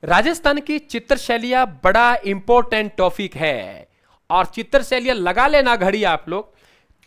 राजस्थान की चित्र शैलियां बड़ा इंपॉर्टेंट टॉपिक है और चित्र शैलियां लगा लेना घड़ी आप लोग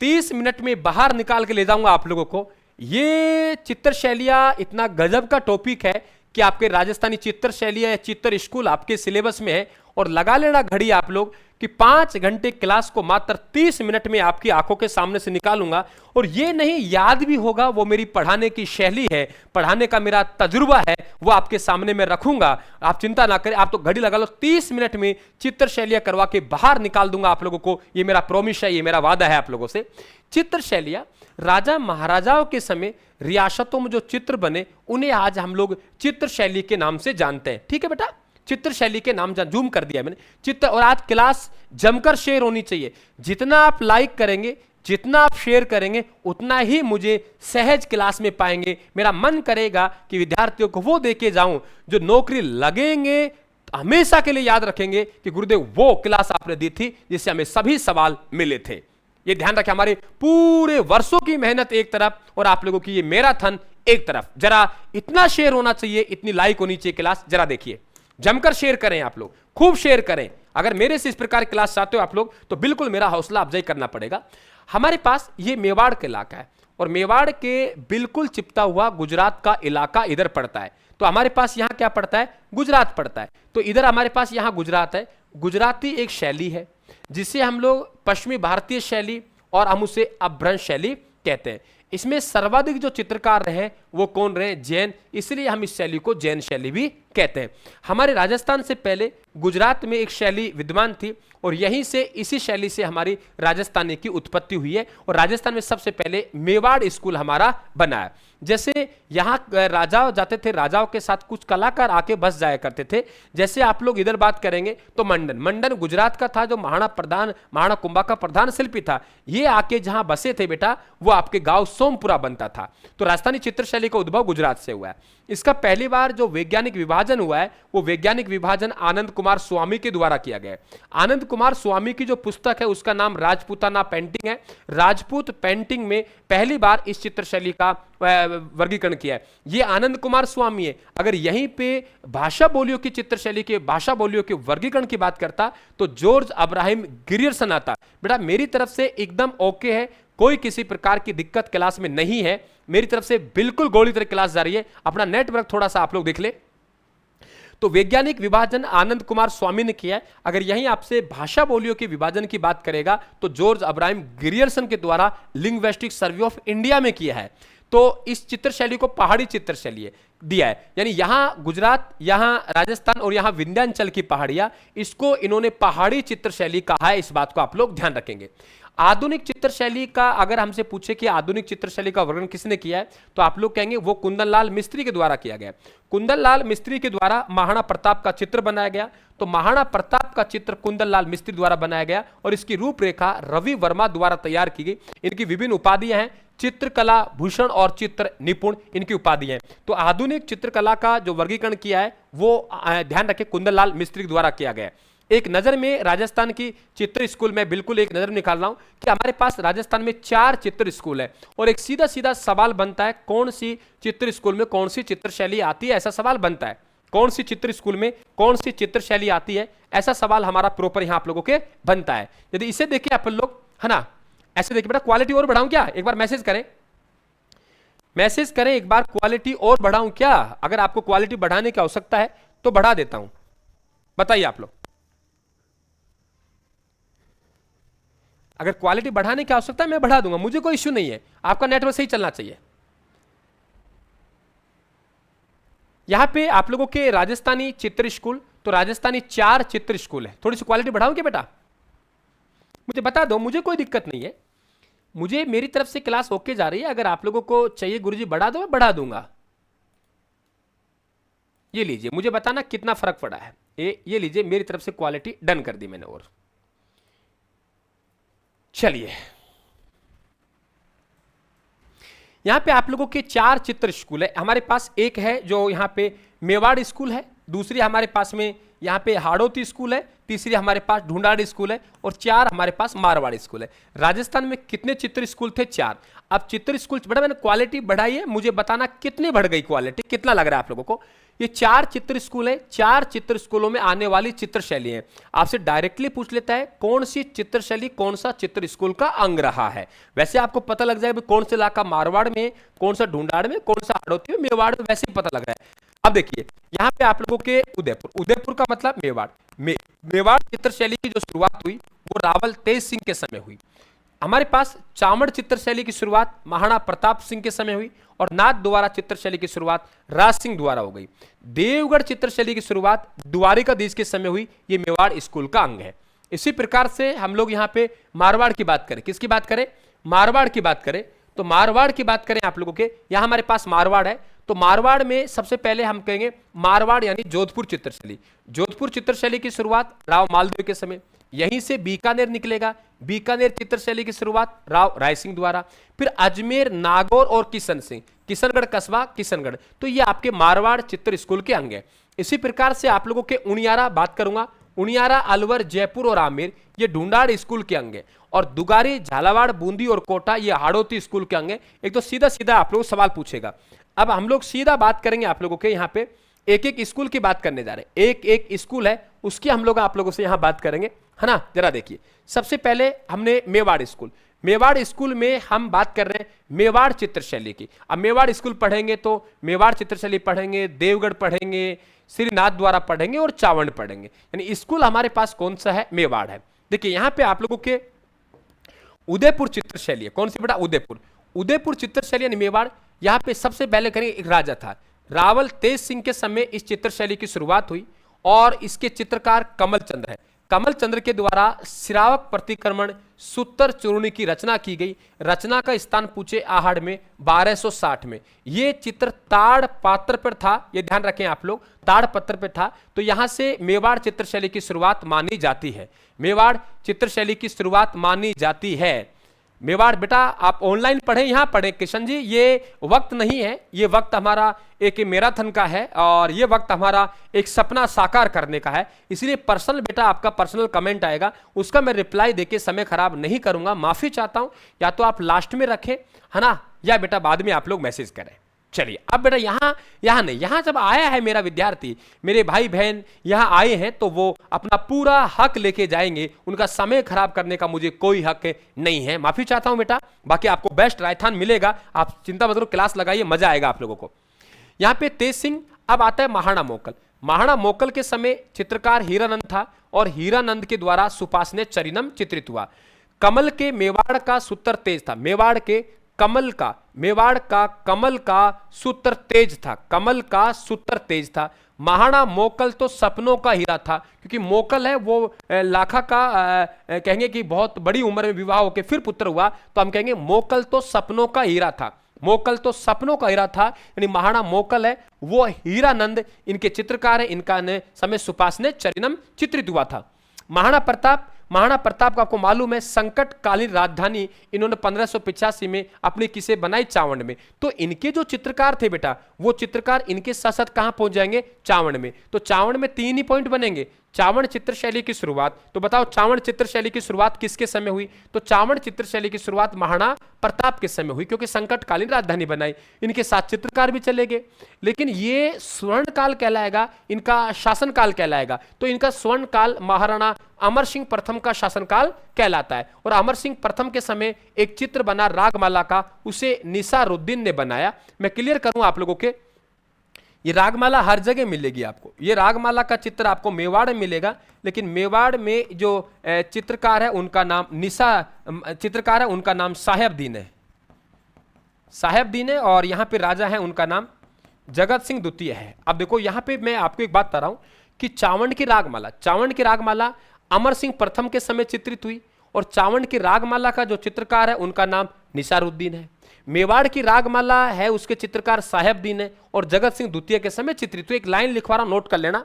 30 मिनट में बाहर निकाल के ले जाऊंगा आप लोगों को। ये चित्र शैलियां इतना गजब का टॉपिक है कि आपके राजस्थानी चित्र शैलियां या चित्र स्कूल आपके सिलेबस में है और लगा लेना घड़ी आप लोग कि 5 घंटे क्लास को मात्र 30 मिनट में आपकी आंखों के सामने से निकालूंगा और ये नहीं याद भी होगा, वो मेरी पढ़ाने की शैली है, पढ़ाने का मेरा तजुर्बा है, वो आपके सामने मैं रखूंगा। आप चिंता ना करें, आप तो घड़ी लगा लो, 30 मिनट में चित्र शैलियां करवा के बाहर निकाल दूंगा आप लोगों को। ये मेरा प्रॉमिस है, ये मेरा वादा है आप लोगों से। चित्र शैलियां राजा महाराजाओं के समय रियासतों में जो चित्र बने उन्हें आज हम लोग चित्र शैली के नाम से जानते हैं। ठीक है बेटा, चित्र शैली के नाम जूम कर दिया मैंने चित्र। और आज क्लास जमकर शेयर होनी चाहिए। जितना आप लाइक करेंगे, जितना आप शेयर करेंगे, उतना ही मुझे सहज क्लास में पाएंगे। मेरा मन करेगा कि विद्यार्थियों को वो देके जाऊं जो नौकरी लगेंगे, हमेशा के लिए याद रखेंगे कि गुरुदेव वो क्लास आपने दी थी जिससे हमें सभी सवाल मिले थे। ये ध्यान रखें, हमारे पूरे वर्षों की मेहनत एक तरफ और आप लोगों की ये मैराथन एक तरफ। जरा इतना शेयर होना चाहिए, इतनी लाइक होनी चाहिए क्लास। जरा देखिए, जमकर शेयर करें आप लोग, खूब शेयर करें। अगर मेरे से इस प्रकार क्लास चाहते हो आप लोग तो बिल्कुल मेरा हौसला अफजाई करना पड़ेगा। हमारे पास ये मेवाड़ का इलाका है और मेवाड़ के बिल्कुल चिपता हुआ गुजरात का इलाका इधर पड़ता है। तो हमारे पास यहां क्या पड़ता है? गुजरात पड़ता है। तो इधर हमारे पास यहां गुजरात है। गुजराती एक शैली है जिसे हम लोग पश्चिमी भारतीय शैली और हम उसे अपभ्रंश शैली कहते हैं। इसमें सर्वाधिक जो चित्रकार रहे वो कौन रहे? जैन। इसलिए हम इस शैली को जैन शैली भी कहते हैं। हमारे राजस्थान से पहले गुजरात में एक शैली विद्यमान थी और यहीं से, इसी शैली से हमारी राजस्थानी की उत्पत्ति हुई है। और राजस्थान में सबसे पहले मेवाड़ स्कूल हमारा बना है। जैसे यहाँ राजा जाते थे, राजाओं के साथ कुछ कलाकार आके बस जाया करते थे। जैसे आप लोग इधर बात करेंगे तो मंडन गुजरात का था, जो महाराणा कुंभा का प्रधान शिल्पी था। ये आके जहां बसे थे बेटा, वो आपके गांव सोमपुरा बनता था। तो राजस्थानी चित्र शैली का उद्भव गुजरात से हुआ है। इसका पहली बार जो वैज्ञानिक विभाजन हुआ है वो वैज्ञानिक विभाजन आनंद कुमार स्वामी के द्वारा किया गया है। आनंद कुमार स्वामी की जो पुस्तक है उसका नाम राजपूताना पेंटिंग है। राजपूत पेंटिंग में पहली बार इस चित्र शैली का वर्गीकरण किया है ये आनंद कुमार स्वामी है। अगर यहीं पे भाषा बोलियों की चित्र शैली के भाषा बोलियों के वर्गीकरण की बात करता तो जॉर्ज अब्राहम गिरियर्सन आता। बेटा मेरी तरफ से एकदम ओके है, कोई किसी प्रकार की दिक्कत क्लास में नहीं है। मेरी तरफ से बिल्कुल गोली तरह क्लास जारी है। अपना नेटवर्क थोड़ा सा आप लोग देख ले। तो वैज्ञानिक विभाजन आनंद कुमार स्वामी ने किया है। अगर यहीं आपसे भाषा बोलियों के विभाजन की बात करेगा तो जॉर्ज अब्राहम गिरियर्सन के द्वारा लिंग्विस्टिक सर्वे ऑफ इंडिया में किया है। तो इस चित्र शैली को पहाड़ी चित्र शैली दिया है, यानी यहां गुजरात, यहां राजस्थान और यहां विंध्याचल की पहाड़ियां, इसको इन्होंने पहाड़ी चित्र शैली कहा है। इस बात को आप लोग ध्यान रखेंगे। आधुनिक चित्र शैली का अगर हमसे पूछे कि आधुनिक चित्र शैली का वर्णन किसने किया है तो आप लोग कहेंगे वो कुंदन लाल मिस्त्री के द्वारा किया गया। कुंदन लाल मिस्त्री के द्वारा महाराणा प्रताप का चित्र बनाया गया। तो महाराणा प्रताप का चित्र कुंदन लाल मिस्त्री द्वारा बनाया गया और इसकी रूपरेखा रवि वर्मा द्वारा तैयार की गई। इनकी विभिन्न उपाधियां हैं, चित्रकला भूषण और चित्र निपुण, इनकी उपाधि है। तो आधुनिक चित्रकला का जो वर्गीकरण किया है वो ध्यान रखें कुंदन लाल मिस्त्री द्वारा किया गया। एक नजर में राजस्थान की चित्र स्कूल में बिल्कुल एक नजर निकाल रहा हूं कि हमारे पास राजस्थान में 4 चित्र स्कूल है और एक सीधा सीधा सवाल बनता है कौन सी चित्र स्कूल में कौन सी चित्र शैली आती है। ऐसा सवाल बनता है, कौन सी चित्र स्कूल में कौन सी चित्र शैली आती है, ऐसा सवाल हमारा प्रॉपर यहां आप लोगों के बनता है। यदि इसे देखिए आप लोग, है ना, ऐसे देखिए बेटा, क्वालिटी और बढ़ाऊं क्या? एक बार मैसेज करें एक बार, क्वालिटी और बढ़ाऊं क्या? अगर आपको क्वालिटी बढ़ाने की आवश्यकता है तो बढ़ा देता हूं, बताइए आप लोग। अगर क्वालिटी बढ़ाने की आवश्यकता है मैं बढ़ा दूंगा, मुझे कोई इश्यू नहीं है। आपका नेटवर्क सही चलना चाहिए। यहां पे आप लोगों के राजस्थानी चित्र स्कूल, तो राजस्थानी 4 चित्र स्कूल है। थोड़ी सी क्वालिटी बढ़ाऊं क्या बेटा? मुझे बता दो, मुझे कोई दिक्कत नहीं है। मुझे मेरी तरफ से क्लास ओके जा रही है। अगर आप लोगों को चाहिए गुरुजी बढ़ा दो, मैं बढ़ा दूंगा। ये लीजिए, मुझे बताना कितना फर्क पड़ा है। ये लीजिए, मेरी तरफ से क्वालिटी डन कर दी मैंने। और चलिए, यहां पे आप लोगों के 4 चित्र स्कूल है। हमारे पास एक है जो यहां पे मेवाड़ स्कूल है, दूसरी हमारे पास में यहाँ पे हाड़ौती स्कूल है, तीसरी हमारे पास ढूंढाड़ी स्कूल है और 4 हमारे पास मारवाड़ी स्कूल है। राजस्थान में कितने चित्र स्कूल थे? 4। अब चित्र स्कूल बड़ा, मैंने क्वालिटी बढ़ाई है, मुझे बताना कितनी बढ़ गई क्वालिटी, कितना लग रहा है आप लोगों को? ये 4 चित्र स्कूल है, 4 चित्र स्कूलों में आने वाली चित्र शैली है। आपसे डायरेक्टली पूछ लेता है कौन सी चित्र शैली कौन सा चित्र स्कूल का अंग रहा है। वैसे आपको पता लग जाएगा कौन से इलाका मारवाड़ में, कौन सा ढूंढाड़ में, कौन सा हाड़ौती में, मेवाड़ में, वैसे ही पता लग रहा है। अब देखिए यहाँ पे आप लोगों के उदयपुर, उदयपुर का मतलब मेवाड़। मेवाड़ चित्र शैली की जो शुरुआत हुई वो रावल तेज सिंह के समय हुई। हमारे पास चावड़ चित्र शैली की शुरुआत महाराणा प्रताप सिंह के समय हुई और नाथ द्वारा चित्र शैली की शुरुआत राज सिंह द्वारा हो गई। देवगढ़ चित्र शैली की शुरुआत द्वारिकाधीश के समय हुई। ये मेवाड़ स्कूल का अंग है। इसी प्रकार से हम लोग यहाँ पे मारवाड़ की बात करें, किसकी बात करें? मारवाड़ की बात करें तो मारवाड़ की बात करें आप लोगों के, यहाँ हमारे पास मारवाड़ है तो मारवाड़ में सबसे पहले हम कहेंगे मारवाड़ यानी जोधपुर चित्रशैली। जोधपुर चित्रशैली की शुरुआत राव मालदेव के समय, यहीं से बीकानेर निकलेगा। बीकानेर चित्रशैली की शुरुआत राव राय सिंह द्वारा। फिर अजमेर, नागौर और किशन सिंह, किशनगढ़ कस्बा, किशनगढ़, तो ये आपके मारवाड़ चित्र स्कूल के अंग है। इसी प्रकार से आप लोगों के उनियारा बात करूंगा, उनियारा, अलवर, जयपुर और आमेर ये ढूंढाड़ स्कूल के अंग है। और दुगारी, झालावाड़, बूंदी और कोटा ये हाड़ौती स्कूल के अंग है। एक तो सीधा सीधा आप लोग सवाल पूछेगा। अब हम लोग सीधा बात करेंगे आप लोगों के, यहाँ पे एक एक स्कूल की बात करने जा रहे हैं। एक एक स्कूल है उसकी हम लोग आप लोगों से यहाँ बात करेंगे, है ना। जरा देखिए, सबसे पहले हमने मेवाड़ स्कूल, मेवाड़ स्कूल में हम बात कर रहे हैं मेवाड़ चित्रशैली की। अब मेवाड़ स्कूल पढ़ेंगे तो मेवाड़ चित्रशैली पढ़ेंगे, देवगढ़ पढ़ेंगे, श्रीनाथ द्वारा पढ़ेंगे और चावड़ पढ़ेंगे। यानी स्कूल हमारे पास कौन सा है? मेवाड़ है। देखिए यहाँ पे आप लोगों के उदयपुर चित्रशैली है। कौन सी बेटा? उदयपुर। उदयपुर चित्रशैली यानी मेवाड़। यहाँ पे सबसे पहले करेंगे, एक राजा था रावल तेज सिंह के समय इस चित्रशैली की शुरुआत हुई और इसके चित्रकार कमल चंद्र है। कमल चंद्र के द्वारा श्रावक प्रतिक्रमण सूत्र चूर्णी की रचना की गई। रचना का स्थान पूछे आहड़ में 1260 में। ये चित्र ताड़ पात्र पर था, ये ध्यान रखें आप लोग, ताड़ पत्र पर था। तो यहां से मेवाड़ चित्रशैली की शुरुआत मानी जाती है। मेवाड़ चित्रशैली की शुरुआत मानी जाती है। मेवाड़ बेटा आप ऑनलाइन पढ़ें, यहां पढ़ें किशन जी, ये वक्त नहीं है, ये वक्त हमारा एक मैराथन का है और ये वक्त हमारा एक सपना साकार करने का है। इसलिए पर्सनल बेटा आपका पर्सनल कमेंट आएगा, उसका मैं रिप्लाई देके समय खराब नहीं करूंगा, माफी चाहता हूं। या तो आप लास्ट में रखें, है ना, या बेटा बाद में आप लोग मैसेज करें। चलिए अब बेटा यहाँ नहीं, यहाँ जब आया है मेरा विद्यार्थी, मेरे भाई बहन यहाँ आए हैं तो वो अपना पूरा हक लेके जाएंगे। उनका समय खराब करने का मुझे कोई हक नहीं है, माफी चाहता हूं बेटा। बाकी आपको बेस्ट रायथान मिलेगा, आप चिंता मत करो, क्लास लगाइए, मजा आएगा आप लोगों को। यहाँ पे तेज सिंह। अब आता है महाराणा मोकल। महाराणा मोकल के समय चित्रकार हीरानंद था और हीरानंद के द्वारा सुपासने चरिनम चित्रित हुआ। कमल के मेवाड़ का सूत्र तेज था, मेवाड़ के कमल का, मेवाड़ का कमल का सूत्र तेज था, कमल का सूत्र तेज था। महाराणा मोकल तो सपनों का हीरा था, क्योंकि मोकल है वो लाखा का कहेंगे कि बहुत बड़ी उम्र में विवाह होकर फिर पुत्र हुआ, तो हम कहेंगे मोकल तो सपनों का हीरा था, मोकल तो सपनों का हीरा था। यानी महाराणा मोकल है वो हीरानंद इनके चित्रकार है, इनका समय सुपासने चरिनम चित्रित हुआ था। महाराणा प्रताप, महाराणा प्रताप का आपको मालूम है संकटकालीन राजधानी इन्होंने 1585 में अपनी किसे बनाई? चावड़ में। तो इनके जो चित्रकार थे बेटा, वो चित्रकार इनके साथ साथ कहां पहुंच जाएंगे? चावड़ में। तो चावड़ में 3 ही पॉइंट बनेंगे। चावड़ चित्रशैली की शुरुआत, तो बताओ चावड़ चित्रशैली की शुरुआत किसके समय हुई? तो चावड़ चित्रशैली की शुरुआत महाराणा प्रताप के समय हुई, क्योंकि संकटकालीन राजधानी बनाई। इनके साथ चित्रकार भी चले गए, लेकिन ये स्वर्ण काल कहलाएगा, इनका शासन काल कहलाएगा। तो इनका स्वर्ण काल महाराणा अमर सिंह प्रथम का शासनकाल कहलाता है। और अमर सिंह प्रथम के समय एक चित्र बना रागमाला का, उसे निसारुद्दीन ने बनाया। मैं क्लियर करूं आप लोगों के, ये रागमाला हर जगह मिलेगी आपको। ये रागमाला का चित्र आपको मेवाड़ में मिलेगा, लेकिन मेवाड़ में जो चित्रकार है उनका नाम चित्रकार है उनका नाम साहेबदीन है, साहेबदीन है। और यहाँ पे राजा है उनका नाम जगत सिंह द्वितीय है। अब देखो यहाँ पे मैं आपको एक बात बता रहा हूँ कि चावड़ की रागमाला, चावड़ की रागमाला अमर सिंह प्रथम के समय चित्रित हुई और चावड़ की रागमाला का जो चित्रकार है उनका नाम निसारुद्दीन है। मेवाड़ की रागमाला है उसके चित्रकार साहेबदीन है और जगत सिंह द्वितीय के समय चित्रित हुई। एक लाइन लिखवा रहा हूं, नोट कर लेना।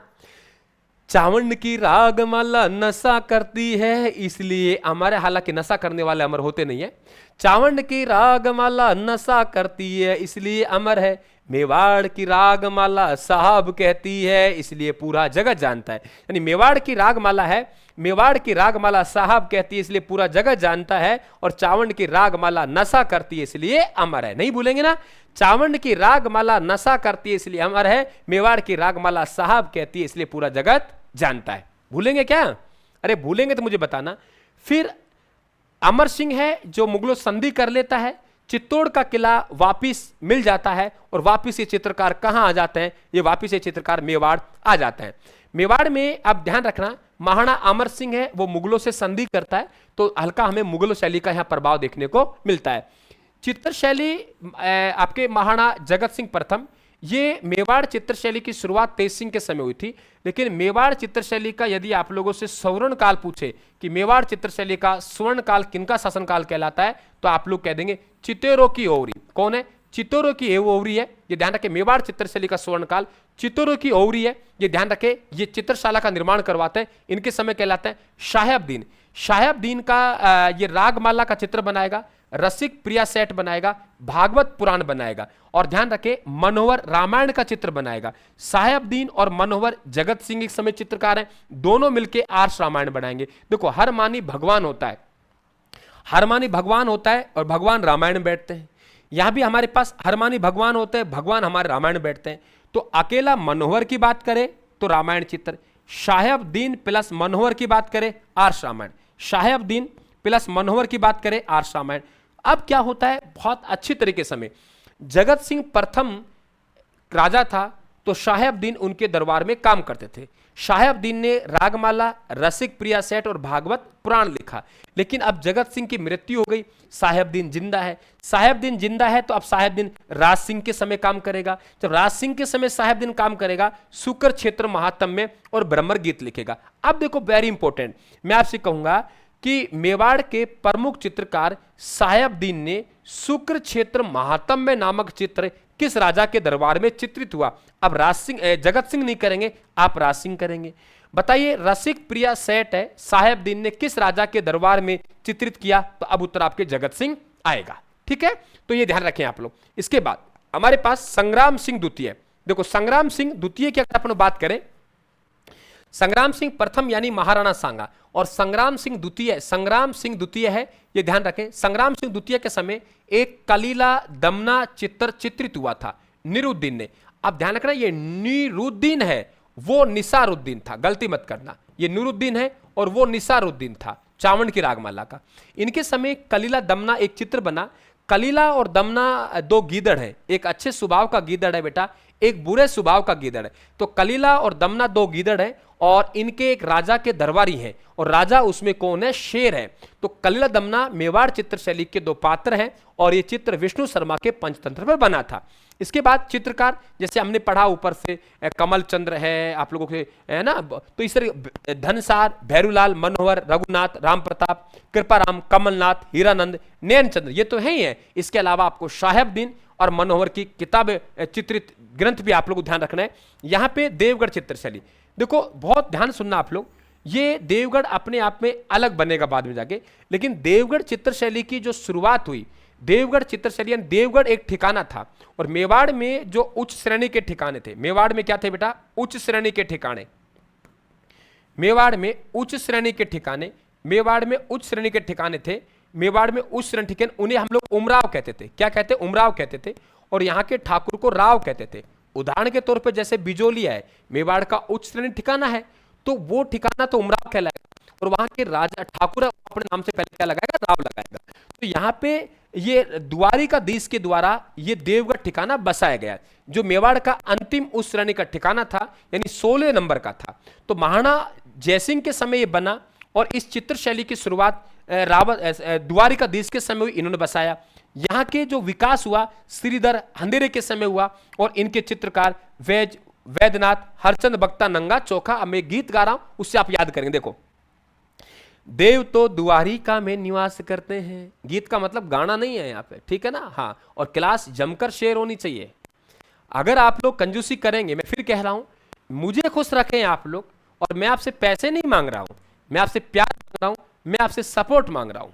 चावड़ की रागमाला नशा करती है इसलिए अमर है, हालांकि नशा करने वाले अमर होते नहीं है। चावड़ की रागमाला नशा करती है इसलिए अमर है, मेवाड़ की रागमाला साहब कहती है, इसलिए पूरा जगत जानता है। यानी मेवाड़ की रागमाला है, मेवाड़ की रागमाला साहब कहती है इसलिए पूरा जगत जानता है, और चावंड की रागमाला नशा करती है इसलिए अमर है। नहीं भूलेंगे ना, चावंड की रागमाला नशा करती है इसलिए अमर है, मेवाड़ की रागमाला साहब कहती है इसलिए पूरा जगत जानता है। भूलेंगे क्या? अरे भूलेंगे तो मुझे बताना। फिर अमर सिंह है जो मुगलों से संधि कर लेता है, चित्तौड़ का किला वापिस मिल जाता है, और वापिस ये चित्रकार कहां आ जाते हैं? ये वापिस ये चित्रकार मेवाड़ आ जाते हैं। मेवाड़ में अब ध्यान रखना, महाराणा अमर सिंह है वो मुगलों से संधि करता है, तो हल्का हमें मुगलों शैली का यहां प्रभाव देखने को मिलता है। चित्र शैली आपके महाराणा जगत सिंह प्रथम, ये मेवाड़ चित्रशैली की शुरुआत तेज सिंह के समय हुई थी, लेकिन मेवाड़ चित्रशैली का यदि आप लोगों से स्वर्ण काल पूछे कि मेवाड़ चित्रशैली का स्वर्ण काल किनका शासनकाल कहलाता है, तो आप लोग कह देंगे चित्तौरों की ओवरी। कौन है? चित्तौरों की ओवरी है। ये ध्यान रखें, मेवाड़ चित्रशैली का स्वर्ण काल चित्तौरों की ओवरी है। ये ध्यान रखें, ये चित्रशाला का निर्माण करवाते हैं, इनके समय कहलाते हैं शाहबदीन। शाहबदीन का ये रागमाला का चित्र बनाएगा, रसिक प्रिया सेट बनाएगा, भागवत पुराण बनाएगा, और ध्यान रखें मनोहर रामायण का चित्र बनाएगा। साहेबदीन और मनोहर जगत सिंह एक समय चित्रकार हैं, दोनों मिलकर आर्ष रामायण बनाएंगे। देखो, हर मानी भगवान होता है, हर मानी भगवान होता है और भगवान रामायण में बैठते हैं। यहां भी हमारे पास हर मानी भगवान होते हैं, भगवान हमारे रामायण में बैठते हैं। तो अकेला मनोहर की बात करें तो रामायण चित्र, साहेबदीन प्लस मनोहर की बात करें आर्ष रामायण, साहेबदीन प्लस मनोहर की बात करें आर्ष रामायण। अब क्या होता है, बहुत अच्छी तरीके से जगत सिंह प्रथम राजा था तो साहेबदीन उनके दरबार में काम करते थे। साहेबदीन ने रागमाला, रसिक प्रिया सेट और भागवत पुराण लिखा, लेकिन अब जगत सिंह की मृत्यु हो गई, साहेबदीन जिंदा है। साहेबदीन जिंदा है तो अब साहेबदीन राज सिंह के समय काम करेगा। जब राज सिंह के समय साहेबदीन काम करेगा, शुक्र क्षेत्र महात्म्य और ब्रह्मर गीत लिखेगा। अब देखो, वेरी इंपॉर्टेंट, मैं आपसे कहूंगा कि मेवाड़ के प्रमुख चित्रकार साहेबदीन ने शुक्र क्षेत्र महात्म्य नामक चित्र किस राजा के दरबार में चित्रित हुआ? अब राज सिंह, जगत सिंह नहीं करेंगे, आप राज सिंह करेंगे। बताइए, रसिक प्रिया सेट है, साहेबदीन ने किस राजा के दरबार में चित्रित किया? तो अब उत्तर आपके जगत सिंह आएगा। ठीक है, तो ये ध्यान रखें आप लोग। इसके बाद हमारे पास संग्राम सिंह द्वितीय। देखो, संग्राम सिंह द्वितीय की अगर अपन बात करें, संग्राम सिंह प्रथम यानी महाराणा सांगा, और संग्राम सिंह द्वितीय, संग्राम सिंह द्वितीय है, ये ध्यान रखें। संग्राम सिंह द्वितीय के समय एक कलीला दमना चित्र चित्रित हुआ था निरुद्दीन ने। अब ध्यान रखना, ये निरुद्दीन है, वो निसारुद्दीन था, गलती मत करना। ये निरुद्दीन है और वो निसारुद्दीन था, चावंड की रागमाला का। इनके समय कलीला दमना एक चित्र बना। कलीला और दमना दो गीदड़ हैं, एक अच्छे स्वभाव का गीदड़ है बेटा, एक बुरे स्वभाव का गीदड़ है। तो कलीला और दमना दो गीदड़ हैं, और इनके एक राजा के दरबारी हैं, और राजा उसमें कौन है? शेर है। तो कलीला दमना मेवाड़ चित्रशैली के दो पात्र हैं, और ये चित्र विष्णु शर्मा के पंचतंत्र पर बना था। इसके बाद चित्रकार, जैसे हमने पढ़ा ऊपर से, कमल चंद्र है आप लोगों के, है ना, तो इस तरह धनसार, भैरूलाल, मनोहर, रघुनाथ, राम प्रताप, कृपाराम, कमलनाथ, हीरानंद, नयन चंद्र, ये तो है ही है। इसके अलावा आपको साहेबदीन और मनोहर की किताब चित्रित ग्रंथ भी आप लोग को ध्यान रखना है। यहाँ पे देवगढ़ चित्रशैली, देखो बहुत ध्यान सुनना आप लोग, ये देवगढ़ अपने आप में अलग बनेगा बाद में जाके, लेकिन देवगढ़ चित्रशैली की जो शुरुआत हुई, देवगढ़ चित्रशैली यानी देवगढ़ एक ठिकाना था, और मेवाड़ में जो उच्च श्रेणी के ठिकाने थे, मेवाड़ में क्या थे बेटा? उच्च श्रेणी के ठिकाने, मेवाड़ में उच्च श्रेणी के ठिकाने, मेवाड़ में उच्च श्रेणी के ठिकाने थे। मेवाड़ में उच्च श्रेणी ठिकाने, उन्हें हम लोग उमराव कहते थे। क्या कहते? उमराव कहते थे, और यहाँ के ठाकुर को राव कहते थे। उदाहरण के तौर पे जैसे बिजोलिया है, मेवाड़ का उच्च श्रेणी ठिकाना है, तो वो ठिकाना तो उमराव कहलाएगा, और वहां के राजा ठाकुर अपने नाम से पहले क्या लगाएगा? राव लगाएगा। तो यहाँ पे ये द्वारिकाधीश के द्वारा ये देवगढ़ ठिकाना बसाया गया, जो मेवाड़ का अंतिम उच्च श्रेणी का ठिकाना था, यानी 16 नंबर का था। तो महाराणा जयसिंह के समय ये बना, और इस चित्र शैली की शुरुआत द्वारिकाधीश के समय हुई, इन्होंने बसाया। यहाँ के जो विकास हुआ श्रीधर अंधेरे के समय हुआ, और इनके चित्रकार वैद्यनाथ, हरचंद बख्ता नंगा चोखा। अब मैं गीत गा रहा हूं, उससे आप याद करेंगे। देखो, देव तो द्वारिका में निवास करते हैं, गीत का मतलब गाना नहीं है यहाँ पे, ठीक है ना? हाँ, और क्लास जमकर शेयर होनी चाहिए। अगर आप लोग कंजूसी करेंगे, मैं फिर कह रहा हूं, मुझे खुश रखें आप लोग, और मैं आपसे पैसे नहीं मांग रहा हूं, मैं आपसे प्यार मांग रहा हूं, मैं आपसे सपोर्ट मांग रहा हूं।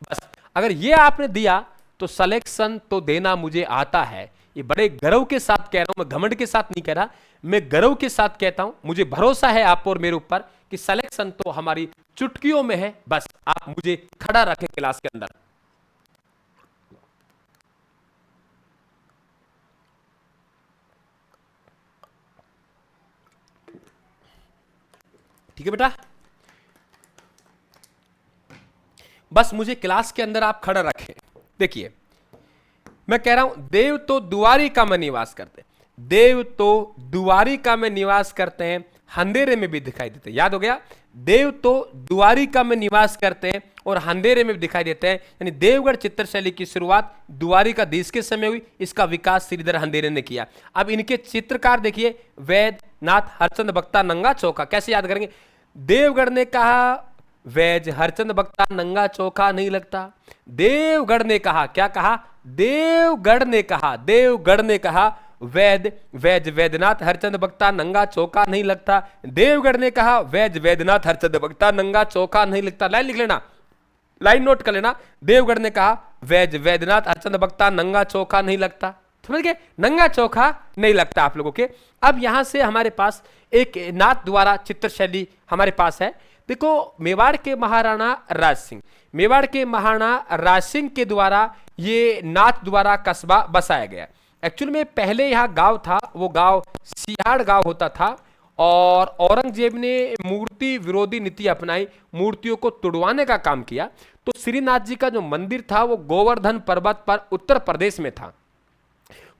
बस अगर ये आपने दिया तो सिलेक्शन तो देना मुझे आता है, ये बड़े गर्व के साथ कह रहा हूं, मैं घमंड के साथ नहीं कह रहा, मैं गर्व के साथ कहता हूं। मुझे भरोसा है आप और मेरे ऊपर कि सिलेक्शन तो हमारी चुटकियों में है, बस आप मुझे खड़ा रखें क्लास के अंदर। ठीक है बेटा, बस मुझे क्लास के अंदर आप खड़ा रखें। देखिए मैं कह रहा हूं, देव तो द्वारिका में निवास करते हैं, देव तो द्वारिका में निवास करते हैं, अंधेरे में भी दिखाई देते हैं। याद हो गया, देव तो द्वारिका में निवास करते हैं और अंधेरे में भी दिखाई देते हैं। यानी देवगढ़ चित्रशैली की शुरुआत द्वारिकाधीश के समय हुई, इसका विकास श्रीधर अंधेरे ने किया। अब इनके चित्रकार देखिए, वैद नाथ हरचंद बख्ता नंगा चौका। कैसे याद करेंगे? देवगढ़ ने कहा वैज हरचंद बख्ता नंगा चौका नहीं लगता। देवगढ़ ने कहा, क्या कहा? देवगढ़ ने कहा, देवगढ़ ने कहा वैद वैज वैद्यनाथ हरचंद बख्ता नंगा चौका नहीं लगता। देवगढ़ ने कहा वैज वैद्यनाथ हरचंद बख्ता नंगा चौका नहीं लगता। लाइन लिख लेना, लाइन नोट कर लेना। देवगढ़ ने कहा वैज वैद्यनाथ हरचंद बख्ता नंगा चौका नहीं लगता। समझ गए? नंगा चौका नहीं लगता आप लोगों के। अब यहां से हमारे पास एक नाथ द्वारा चित्रशैली हमारे पास है। देखो, मेवाड़ के महाराणा राज सिंह, मेवाड़ के महाराणा राज सिंह के द्वारा ये नाथ द्वारा कस्बा बसाया गया। एक्चुअल में पहले यहाँ गांव था, वो गांव सिहाड़ गांव होता था और औरंगजेब ने मूर्ति विरोधी नीति अपनाई, मूर्तियों को तुड़वाने का काम किया। तो श्रीनाथ जी का जो मंदिर था वो गोवर्धन पर्वत पर उत्तर प्रदेश में था,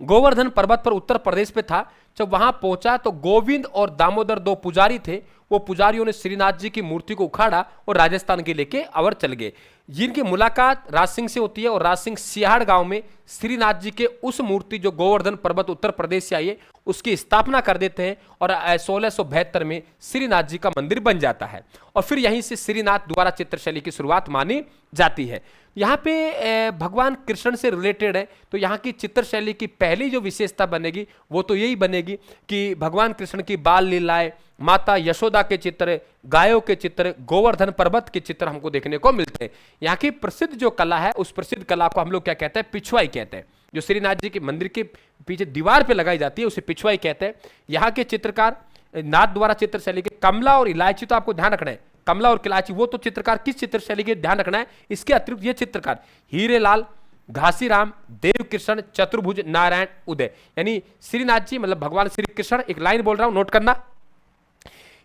गोवर्धन पर्वत पर उत्तर प्रदेश पे था। जब वहां पहुंचा तो गोविंद और दामोदर दो पुजारी थे, वो पुजारियों ने श्रीनाथ जी की मूर्ति को उखाड़ा और राजस्थान के लेके अवर चल गए। जिनकी मुलाकात राज सिंह से होती है और राज सिंह सिहाड़ गांव में श्रीनाथ जी के उस मूर्ति जो गोवर्धन पर्वत उत्तर प्रदेश से आई है उसकी स्थापना कर देते हैं और 1672 में श्रीनाथ जी का मंदिर बन जाता है। और फिर यहीं से श्रीनाथ द्वारा चित्रशैली की शुरुआत मानी जाती है। यहाँ पे भगवान कृष्ण से रिलेटेड है, तो यहाँ की चित्रशैली की पहली जो विशेषता बनेगी वो तो यही बनेगी कि भगवान कृष्ण की बाल लीलाएं, माता यशोदा के चित्र, गायों के चित्र, गोवर्धन पर्वत के चित्र हमको देखने को मिलते हैं। यहाँ की प्रसिद्ध जो कला है उस प्रसिद्ध कला को हम लोग क्या कहते हैं? पिछवाई कहते हैं। जो श्रीनाथ जी के मंदिर के पीछे दीवार पे लगाई जाती है उसे पिछवाई कहते हैं। यहाँ के चित्रकार नाथ द्वारा चित्रशैली के कमला और इलायची, तो आपको ध्यान रखना है, कमला और इलायची वो तो चित्रकार किस चित्रशैली के ध्यान रखना है। इसके अतिरिक्त ये चित्रकार हीरेलाल, घासीराम, देवकृष्ण, चतुर्भुज, नारायण, उदय, यानी श्रीनाथ जी मतलब भगवान श्री कृष्ण। एक लाइन बोल रहा हूं, नोट करना।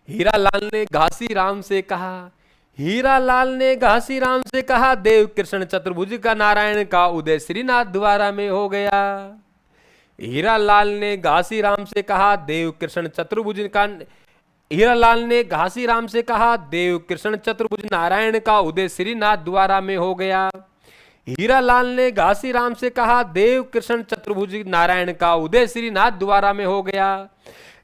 हीरालाल ने घासीराम से कहा, हीरालाल ने घासीराम से कहा, देव कृष्ण चतुर्भुज का नारायण का उदय श्रीनाथ द्वारा में हो गया। हीरालाल ने घासीराम से कहा, देव कृष्ण चतुर्भुज का, हीरालाल ने घासीराम से कहा, देव कृष्ण चतुर्भुज नारायण का उदय श्रीनाथ द्वारा में हो गया। हीरालाल ने घासीराम से कहा, देव कृष्ण चतुर्भुज नारायण का उदय श्रीनाथ द्वारा में हो गया।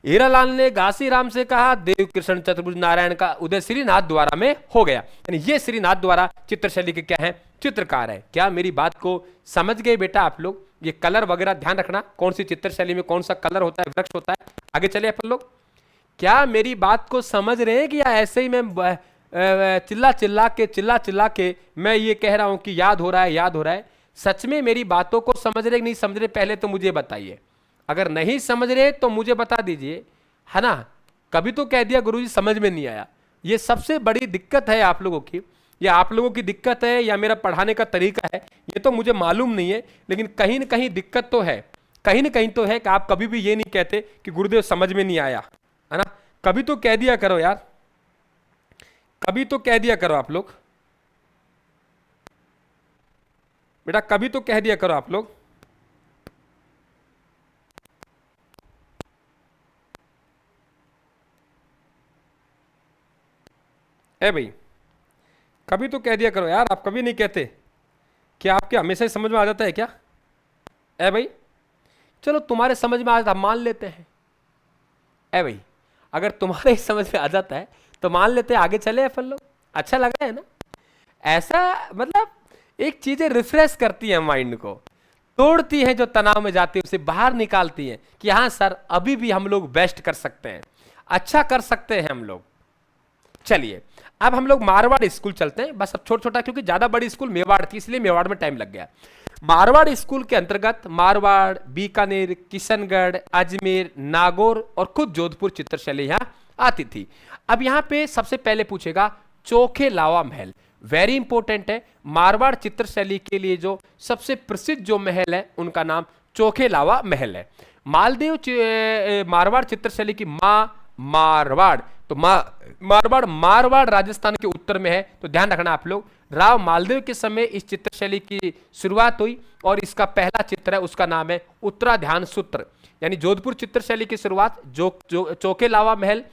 हीरालाल ने घासीराम से कहा, देव कृष्ण चतुर्भुज नारायण का उदय श्रीनाथ द्वारा में हो गया। यानी ये श्रीनाथ द्वारा चित्रशैली के क्या है? चित्रकार है। क्या मेरी बात को समझ गए बेटा आप लोग? ये कलर वगैरह ध्यान रखना, कौन सी चित्रशैली में कौन सा कलर होता है, वृक्ष होता है। आगे चले अपन लोग। क्या मेरी बात को समझ रहे हैं कि या ऐसे ही मैं चिल्ला चिल्ला के मैं ये कह रहा हूं कि याद हो रहा है, याद हो रहा है? सच में मेरी बातों को समझ रहे कि नहीं समझ रहे, पहले तो मुझे बताइए। अगर नहीं समझ रहे तो मुझे बता दीजिए, है ना। कभी तो कह दिया गुरुजी समझ में नहीं आया। ये सबसे बड़ी दिक्कत है आप लोगों की, या आप लोगों की दिक्कत है या मेरा पढ़ाने का तरीका है, ये तो मुझे मालूम नहीं है, लेकिन कहीं ना कहीं दिक्कत तो है, कहीं ना कहीं तो है कि आप कभी भी ये नहीं कहते कि गुरुदेव समझ में नहीं आया, है ना। कभी तो कह दिया करो यार, कभी तो कह दिया करो आप लोग बेटा, कभी तो कह दिया करो आप लोग। ए भाई, कभी तो कह दिया करो यार, आप कभी नहीं कहते। क्या आपके हमेशा ही समझ में आ जाता है क्या? ए भाई, चलो तुम्हारे समझ में आ जाता, मान लेते हैं। ए भाई, अगर तुम्हारे समझ में आ जाता है तो मान लेते हैं, आगे चले अपन लोग। अच्छा लगा है ना? ऐसा मतलब एक चीजें रिफ्रेश करती हैं माइंड को, तोड़ती हैं, जो तनाव में जाती है उसे बाहर निकालती हैं कि हाँ सर अभी भी हम लोग बेस्ट कर सकते हैं, अच्छा कर सकते हैं हम लोग। चलिए अब हम लोग मारवाड़ स्कूल चलते हैं। बस अब छोटा छोटा, क्योंकि ज्यादा बड़ी स्कूल मेवाड़ थी इसलिए मेवाड़ में टाइम लग गया। मारवाड़ स्कूल के अंतर्गत मारवाड़, बीकानेर, किशनगढ़, अजमेर, नागौर और खुद जोधपुर चित्रशैली यहाँ आती थी। अब यहाँ पे सबसे पहले पूछेगा चोखे लावा महल, वेरी इंपॉर्टेंट है। मारवाड़ चित्रशैली के लिए जो सबसे प्रसिद्ध जो महल है उनका नाम चोखे लावा महल है। मारवाड़ चित्रशैली की माँ मारवाड़, तो मारवाड़ राजस्थान के उत्तर में है, तो ध्यान रखना आप लोग। राव मालदेव के समय इस चित्रशैली की शुरुआत हुई और इसका पहला चित्र है उसका नाम है उत्तराध्यान सूत्र। यानी जोधपुर चित्रशैली की शुरुआत चोखे लावा महल,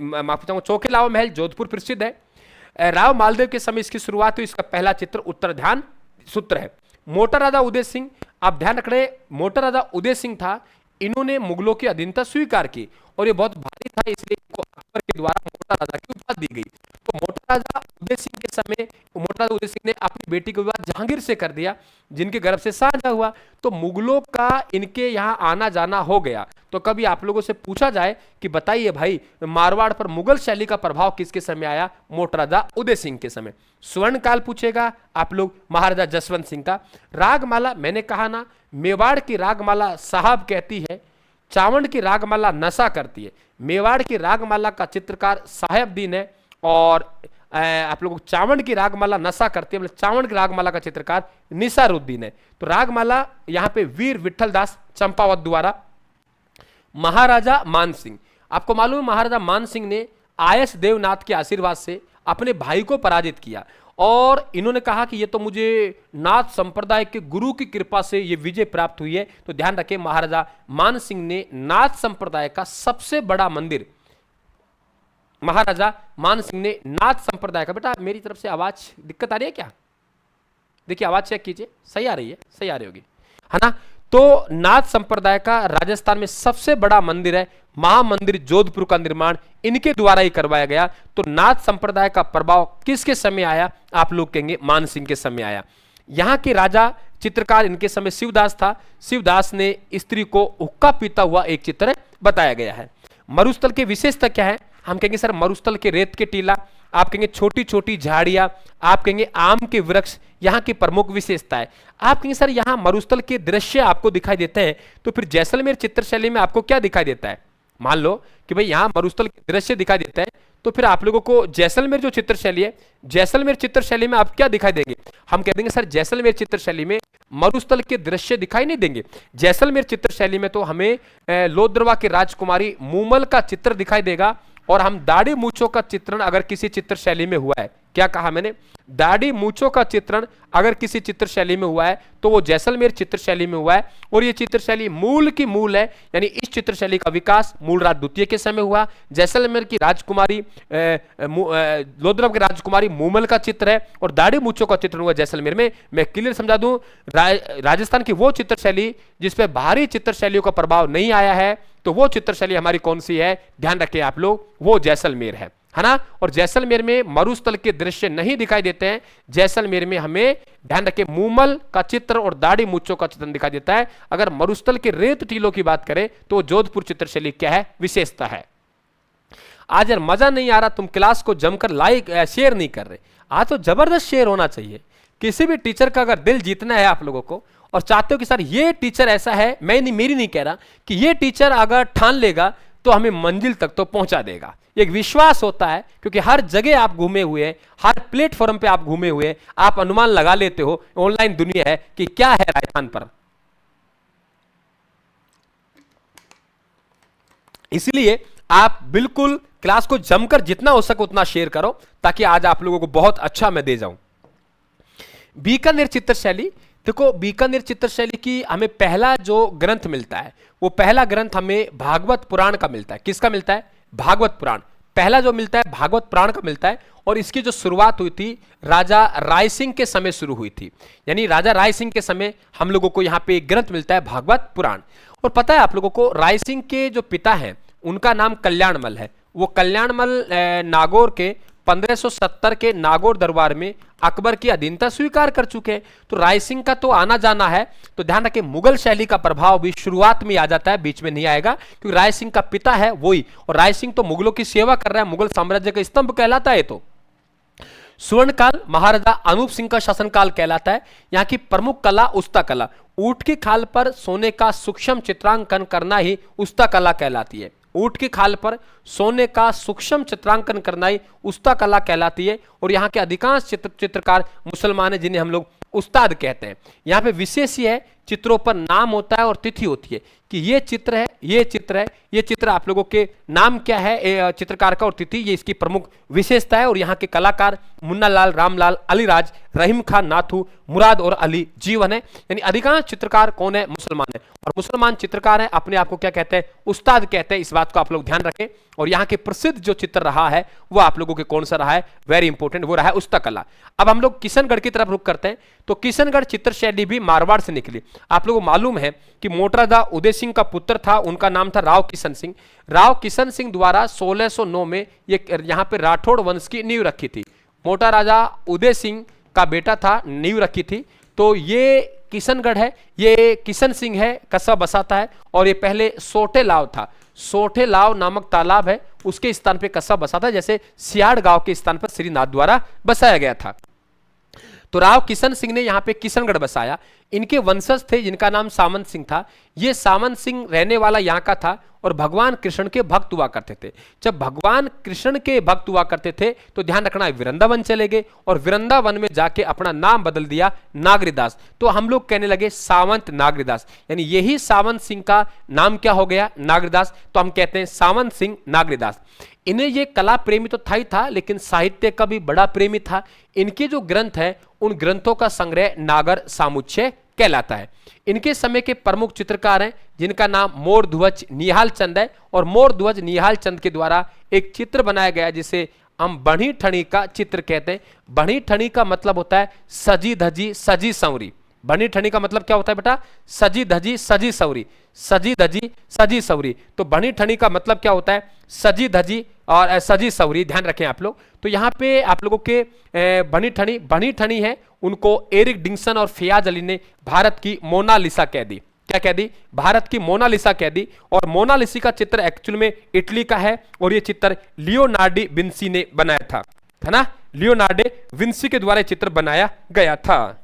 माफी चाहूंगा, चोखे लावा महल जोधपुर प्रसिद्ध है। राव मालदेव के समय इसकी शुरुआत हुई, इसका पहला चित्र उत्तराध्यान सूत्र है। मोटा राजा उदय सिंह, आप ध्यान रख रहे, मोटा राजा उदय सिंह था, इन्होंने मुगलों की अधीनता स्वीकार की और ये बहुत भारी था, इसलिए इनको अकबर के द्वारा मोटा राजा की उपाधि दी गई। तो मोटा राजा उदय सिंह के समय मोटा राजा उदय सिंह ने अपनी बेटी का विवाह जहांगीर से कर दिया, जिनके गर्भ से शाहजहां हुआ। तो मुगलों का इनके यहाँ आना जाना हो गया। तो कभी आप लोगों से पूछा जाए कि बताइए भाई मारवाड़ पर मुगल शैली का प्रभाव किसके समय आया? मोटा राजा उदय सिंह के समय। स्वर्ण काल पूछेगा आप लोग महाराजा जसवंत सिंह का। रागमाला, मैंने कहा ना, मेवाड़ की रागमाला साहब कहती है, चावंड की रागमाला नशा करती है। मेवाड़ की रागमाला का चित्रकार साहेबदीन है और आप लोग चावंड की रागमाला नशा करती है, मतलब चावंड की रागमाला का चित्रकार निसारुद्दीन है। तो रागमाला यहाँ पे वीर विठल दास चंपावत द्वारा। महाराजा मान सिंह, आपको मालूम है महाराजा मान सिंह ने आयस देवनाथ के आशीर्वाद से अपने भाई को पराजित किया और इन्होंने कहा कि ये तो मुझे नाथ संप्रदाय के गुरु की कृपा से ये विजय प्राप्त हुई है। तो ध्यान रखें, महाराजा मान सिंह ने नाथ संप्रदाय का सबसे बड़ा मंदिर, महाराजा मान सिंह ने नाथ संप्रदाय का, बेटा मेरी तरफ से आवाज दिक्कत आ रही है क्या? देखिए आवाज चेक कीजिए, सही आ रही है, सही आ रही होगी, है ना। तो नाथ संप्रदाय का राजस्थान में सबसे बड़ा मंदिर है महामंदिर जोधपुर का निर्माण इनके द्वारा ही करवाया गया। तो नाथ संप्रदाय का प्रभाव किसके समय आया? आप लोग कहेंगे मान सिंह के समय आया। यहाँ के राजा चित्रकार इनके समय शिवदास था। शिवदास ने स्त्री को हुक्का पीता हुआ एक चित्र बताया गया है। मरुस्थल की विशेषता क्या है? हम कहेंगे सर मरुस्थल के रेत के टीला, आप कहेंगे छोटी छोटी झाड़ियां, आप कहेंगे आम के वृक्ष यहाँ की प्रमुख विशेषता है। आप कहेंगे सर यहाँ मरुस्थल के दृश्य आपको दिखाई देते हैं, तो फिर जैसलमेर चित्रशैली में आपको क्या दिखाई देता है? मान लो कि भाई यहाँ मरुस्थल के दृश्य दिखाई देते हैं, तो फिर आप लोगों को जैसलमेर जो चित्रशैली है, जैसलमेर चित्रशैली में आप क्या दिखाई देंगे? हम कह देंगे सर जैसलमेर चित्रशैली में मरुस्थल के दृश्य दिखाई नहीं देंगे। जैसलमेर चित्रशैली में तो हमें लोद्रवा की राजकुमारी मूमल का चित्र दिखाई देगा और हम दाढ़ी मूछों का चित्रण अगर किसी चित्र शैली में हुआ है, क्या कहा मैंने? दाढ़ी मूछों का चित्रण अगर किसी चित्र शैली में हुआ है तो वो जैसलमेर चित्र शैली में हुआ है। और ये चित्र शैली मूल की मूल है, यानी इस चित्र शैली का विकास मूलराज द्वितीय के समय हुआ। जैसलमेर की राजकुमारी लोद्रव की राजकुमारी मूमल का चित्र है और दाढ़ी मूछों का चित्र हुआ जैसलमेर में। मैं क्लियर समझा दूं, राजस्थान की वो चित्र शैली जिसपे भारी चित्र शैलियों का प्रभाव नहीं आया है, तो वो चित्र शैली हमारी कौन सी है? ध्यान रखें आप लोग, वो जैसलमेर है ना। और जैसलमेर में मरुस्थल के दृश्य नहीं दिखाई देते हैं। जैसलमेर में हमें ध्यान रखें मूमल का चित्र और दाढ़ी मूछों का चित्र दिखाई देता है। अगर मरुस्थल के रेत टीलों की बात करें तो जोधपुर चित्रशैली क्या है? विशेषता है। आज यार मजा नहीं आ रहा, तुम क्लास को जमकर लाइक शेयर नहीं कर रहे। आज तो जबरदस्त शेयर होना चाहिए। किसी भी टीचर का अगर दिल जीतना है आप लोगों को और चाहते हो कि सर ये टीचर ऐसा है, मेरी नहीं कह रहा, कि ये टीचर अगर ठान लेगा तो हमें मंजिल तक तो पहुंचा देगा, एक विश्वास होता है। क्योंकि हर जगह आप घूमे हुए हैं, हर प्लेटफॉर्म पे आप घूमे हुए हैं, आप अनुमान लगा लेते हो ऑनलाइन दुनिया है कि क्या है राजस्थान पर। इसलिए आप बिल्कुल क्लास को जमकर जितना हो सके उतना शेयर करो ताकि आज आप लोगों को बहुत अच्छा मैं दे जाऊं। बीकानेर चित्रशैली, देखो बीकानेर चित्रशैली की हमें पहला जो ग्रंथ मिलता है वो पहला ग्रंथ हमें भागवत पुराण का मिलता है। किसका मिलता है? भागवत पुराण पहला जो मिलता है भागवत पुराण का मिलता है। और इसकी जो शुरुआत हुई थी राजा राय सिंह के समय शुरू हुई थी, यानी राजा राय सिंह के समय हम लोगों को यहाँ पे एक ग्रंथ मिलता है भागवत पुराण। और पता है आप लोगों को राय सिंह के जो पिता हैं उनका नाम कल्याणमल है। वो कल्याणमल नागौर के 1570 के नागौर दरबार में अकबर की अधीनता स्वीकार कर चुके हैं। तो राय सिंह का तो आना जाना है, तो ध्यान रखें मुगल शैली का प्रभाव भी शुरुआत में आ जाता है, बीच में नहीं आएगा, क्योंकि राय सिंह का पिता है वही। और राय सिंह तो मुगलों की सेवा कर रहा है, मुगल साम्राज्य का स्तंभ कहलाता है। तो सुवर्णकाल महाराजा अनूप सिंह का शासनकाल कहलाता है। यहाँ की प्रमुख कला उस्ता कला, ऊंट की खाल पर सोने का सूक्ष्म चित्रांकन करना ही उस्ता कला कहलाती है। ऊंट की खाल पर सोने का सूक्ष्म चित्रांकन करना ही उस्ता कला कहलाती है। और यहाँ के अधिकांश चित्रकार मुसलमान हैं, जिन्हें हम लोग उस्ताद कहते हैं। यहाँ पे विशेष ये है, चित्रों पर नाम होता है और तिथि होती है कि ये चित्र है, ये चित्र है, ये चित्र आप लोगों के नाम क्या है चित्रकार का और तिथि, ये इसकी प्रमुख विशेषता है। और यहाँ के कलाकार मुन्ना लाल, रामलाल, अलीराज, रहीम खान, नाथू, मुराद और अली जीवन है। यानी अधिकांश चित्रकार कौन है? मुसलमान है। और मुसलमान चित्रकार है, अपने आप को क्या कहते हैं? उस्ताद कहते हैं। इस बात को आप लोग ध्यान रखें। और यहाँ के प्रसिद्ध जो चित्र रहा है वो आप लोगों के कौन सा रहा है? वेरी इंपॉर्टेंट, वो रहा है उस्ता कला। अब हम लोग किशनगढ़ की तरफ रुख करते हैं। तो किशनगढ़ चित्र शैली भी मारवाड़ से निकली। आप लोगों को मालूम है कि मोटराजा उदय सिंह का पुत्र था, उनका नाम था राव किशन सिंह। राव किशन सिंह द्वारा 1609 में ये यहाँ पे राठौड़ वंश की नींव रखी थी। मोटा राजा उदय सिंह का बेटा था, नींव रखी थी। तो ये किशनगढ़ है, ये किशन सिंह है, कस्बा बसाता है। और ये पहले सोटे लाव था, सोटे लाव नामक तालाब है, उसके स्थान पे कस्बा बसाता है, जैसे सियाड़ गांव के स्थान पर श्रीनाथ द्वारा बसाया गया था। तो राव किशन सिंह ने यहाँ पे किशनगढ़ बसाया। इनके वंशज थे जिनका नाम सामंत सिंह था। ये सामंत सिंह रहने वाला यहाँ का था और भगवान कृष्ण के भक्त हुआ करते थे। जब भगवान कृष्ण के भक्त हुआ करते थे तो ध्यान रखना, वृंदावन चले गए और वृंदावन में जाके अपना नाम बदल दिया नागरीदास। तो हम लोग कहने लगे सावंत नागरीदास, यानी यही सावंत सिंह का नाम क्या हो गया? नागरीदास। तो हम कहते हैं सावंत सिंह नागरीदास। इन्हें ये कला प्रेमी तो था ही था, लेकिन साहित्य का भी बड़ा प्रेमी था। इनके जो ग्रंथ हैं उन ग्रंथों का संग्रह नागर सामुच्चय कहलाता है। इनके समय के प्रमुख चित्रकार हैं जिनका नाम मोर ध्वज निहाल चंद है। और मोर ध्वज निहाल चंद के द्वारा एक चित्र बनाया गया जिसे हम बणी ठणी का चित्र कहते हैं। बणी ठणी का मतलब होता है सजी धजी सजी संवरी। बणी ठणी का मतलब क्या होता है बेटा? सजी धजी सजी सवरी, सजी धजी सजी सवरी। तो बणी ठणी का मतलब क्या होता है? सजी धजी और सजी सवरी, ध्यान रखें आप लोग। तो यहाँ पे आप लोगों के बणी ठणी है, उनको एरिक डिक्सन और फयाज अली ने भारत की मोनालिसा कह दी। क्या कह दी? भारत की मोनालिसा कह दी। और मोनालिसा का चित्र एक्चुअल में इटली का है और ये चित्र लियोनार्डो विंसी ने बनाया था, है ना? लियोनार्डो विंसी के द्वारा चित्र बनाया गया था।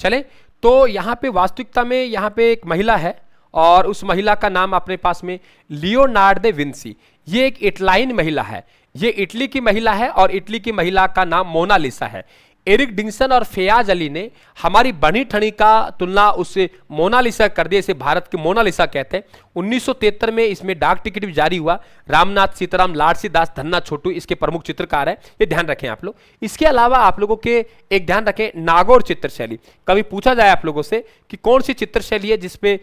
चले, तो यहां पे वास्तविकता में यहां पे एक महिला है और उस महिला का नाम अपने पास में लियोनार्डो विंसी। ये एक इटलाइन महिला है, ये इटली की महिला है और इटली की महिला का नाम मोनालिसा है। एरिक डिक्सन और फयाज अली ने हमारी बणी ठणी का तुलना उससे मोनालिसा कर दिया, इसे भारत की मोनालिसा कहते हैं। 1973 में इसमें डाक टिकट भी जारी हुआ। रामनाथ सीताराम, लाडसी दास, धन्ना छोटू इसके प्रमुख चित्रकार हैं, ये ध्यान रखें आप लोग। इसके अलावा आप लोगों के एक ध्यान रखें, नागौर चित्रशैली। कभी पूछा जाए आप लोगों से कि कौन सी चित्रशैली है जिसपे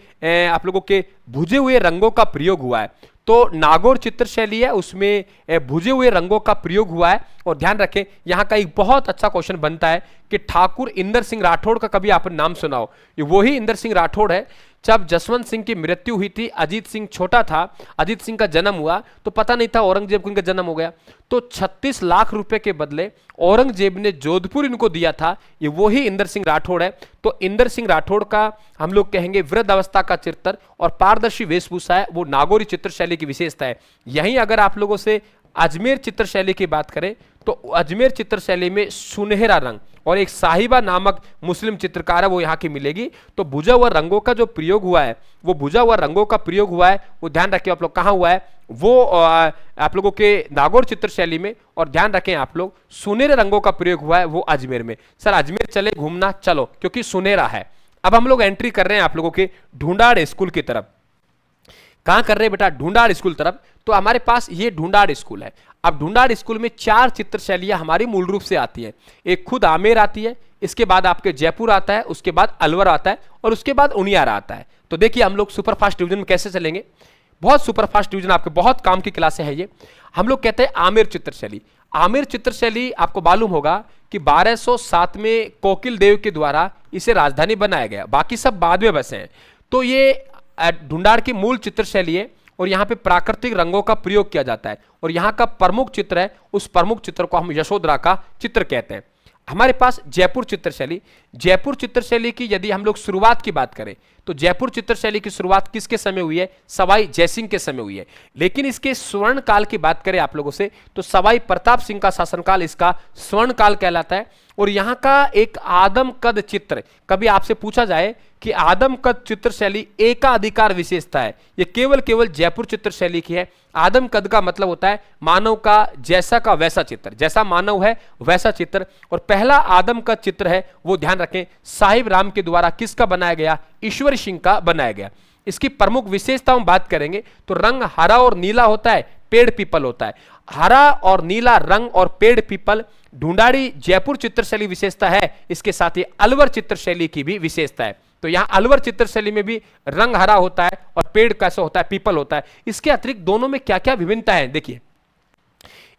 आप लोगों के भुजे हुए रंगों का प्रयोग हुआ है, तो नागौर चित्रशैली है, उसमें भुजे हुए रंगों का प्रयोग हुआ है। और ध्यान रखें, यहां का एक बहुत अच्छा क्वेश्चन बनता है कि ठाकुर इंदर सिंह राठौड़ का कभी आपने नाम सुना हो? ये वही इंदर सिंह राठौड़ है। जब जसवंत सिंह की मृत्यु हुई थी, अजीत सिंह छोटा था, अजीत सिंह का जन्म हुआ तो पता नहीं था औरंगजेब को इनका जन्म हो गया, तो 36 लाख रुपए के बदले औरंगजेब ने जोधपुर इनको दिया था। ये वही इंदर सिंह राठौड़ है। तो इंदर सिंह राठौड़ का हम लोग कहेंगे वृद्ध अवस्था का चित्र और पारदर्शी वेशभूषा है, वो नागौरी चित्रशैली की विशेषता है। यहीं अगर आप लोगों से अजमेर चित्रशैली की बात करें तो अजमेर चित्रशैली में सुनहरा रंग और एक साहिबा नामक मुस्लिम चित्रकार है, वो यहाँ की मिलेगी। तो भुजा हुआ रंगों का जो प्रयोग हुआ है, वो भुजा हुआ रंगों का प्रयोग हुआ है, वो ध्यान रखें आप लोग कहाँ हुआ है, वो आप लोगों के नागौर चित्रशैली में। और ध्यान रखें आप लोग, सुनहरे रंगों का प्रयोग हुआ है वो अजमेर में। सर अजमेर चले घूमना, चलो, क्योंकि सुनहरा है। अब हम लोग एंट्री कर रहे हैं आप लोगों के ढूंढाड़ स्कूल की तरफ। कहां कर रहे हैं बेटा? ढूंढाड़ स्कूल तरफ। तो हमारे पास ये ढूंढाड़ स्कूल है। अब ढूंढाड़ स्कूल में 4 चित्रशैलियां हमारी मूल रूप से आती हैं। एक खुद आमेर आती है, इसके बाद आपके जयपुर आता है, उसके बाद अलवर आता है और उसके बाद उनियारा आता है। तो देखिए हम लोग सुपरफास्ट डिवीजन में कैसे चलेंगे। बहुत सुपरफास्ट डिवीजन, आपके बहुत काम की क्लासे है ये। हम लोग कहते हैं आमेर चित्रशैली। आमिर चित्रशैली आपको मालूम होगा कि 1207 में कोकिल देव के द्वारा इसे राजधानी बनाया गया, बाकी सब बाद में बसे हैं। तो ये ढूंढाड़ की मूल चित्रशैली है और यहाँ पे प्राकृतिक रंगों का प्रयोग किया जाता है और यहाँ का प्रमुख चित्र है, उस प्रमुख चित्र को हम यशोधरा का चित्र कहते हैं। हमारे पास जयपुर चित्रशैली, जयपुर चित्रशैली की यदि हम लोग शुरुआत की बात करें तो जयपुर चित्रशैली की शुरुआत किसके समय हुई है? सवाई जयसिंह के समय हुई है। लेकिन इसके स्वर्ण काल की बात करें आप लोगों से तो सवाई प्रताप सिंह का शासनकाल इसका स्वर्ण काल कहलाता है। और यहाँ का एक आदम कद चित्र, कभी आपसे पूछा जाए कि आदम कद चित्रशैली एकाधिकार विशेषता है, ये केवल जयपुर चित्रशैली की है। आदम कद का मतलब होता है मानव का जैसा का वैसा चित्र, जैसा मानव है वैसा चित्र। और पहला आदम कद चित्र है वो ध्यान रखें साहिब राम के द्वारा किसका बनाया गया? ईश्वर सिंह का बनाया गया। इसकी प्रमुख विशेषता हम बात करेंगे तो रंग हरा और नीला होता है, पेड़ पीपल होता है। हरा और नीला रंग और पेड़ पीपल ढूंढाड़ी जयपुर चित्रशैली विशेषता है। इसके साथ ही अलवर चित्रशैली की भी विशेषता है। तो यहां अलवर चित्रशैली में भी रंग हरा होता है और पेड़ कैसे होता है? पीपल होता है। इसके अतिरिक्त दोनों में क्या क्या विभिन्नता है देखिए।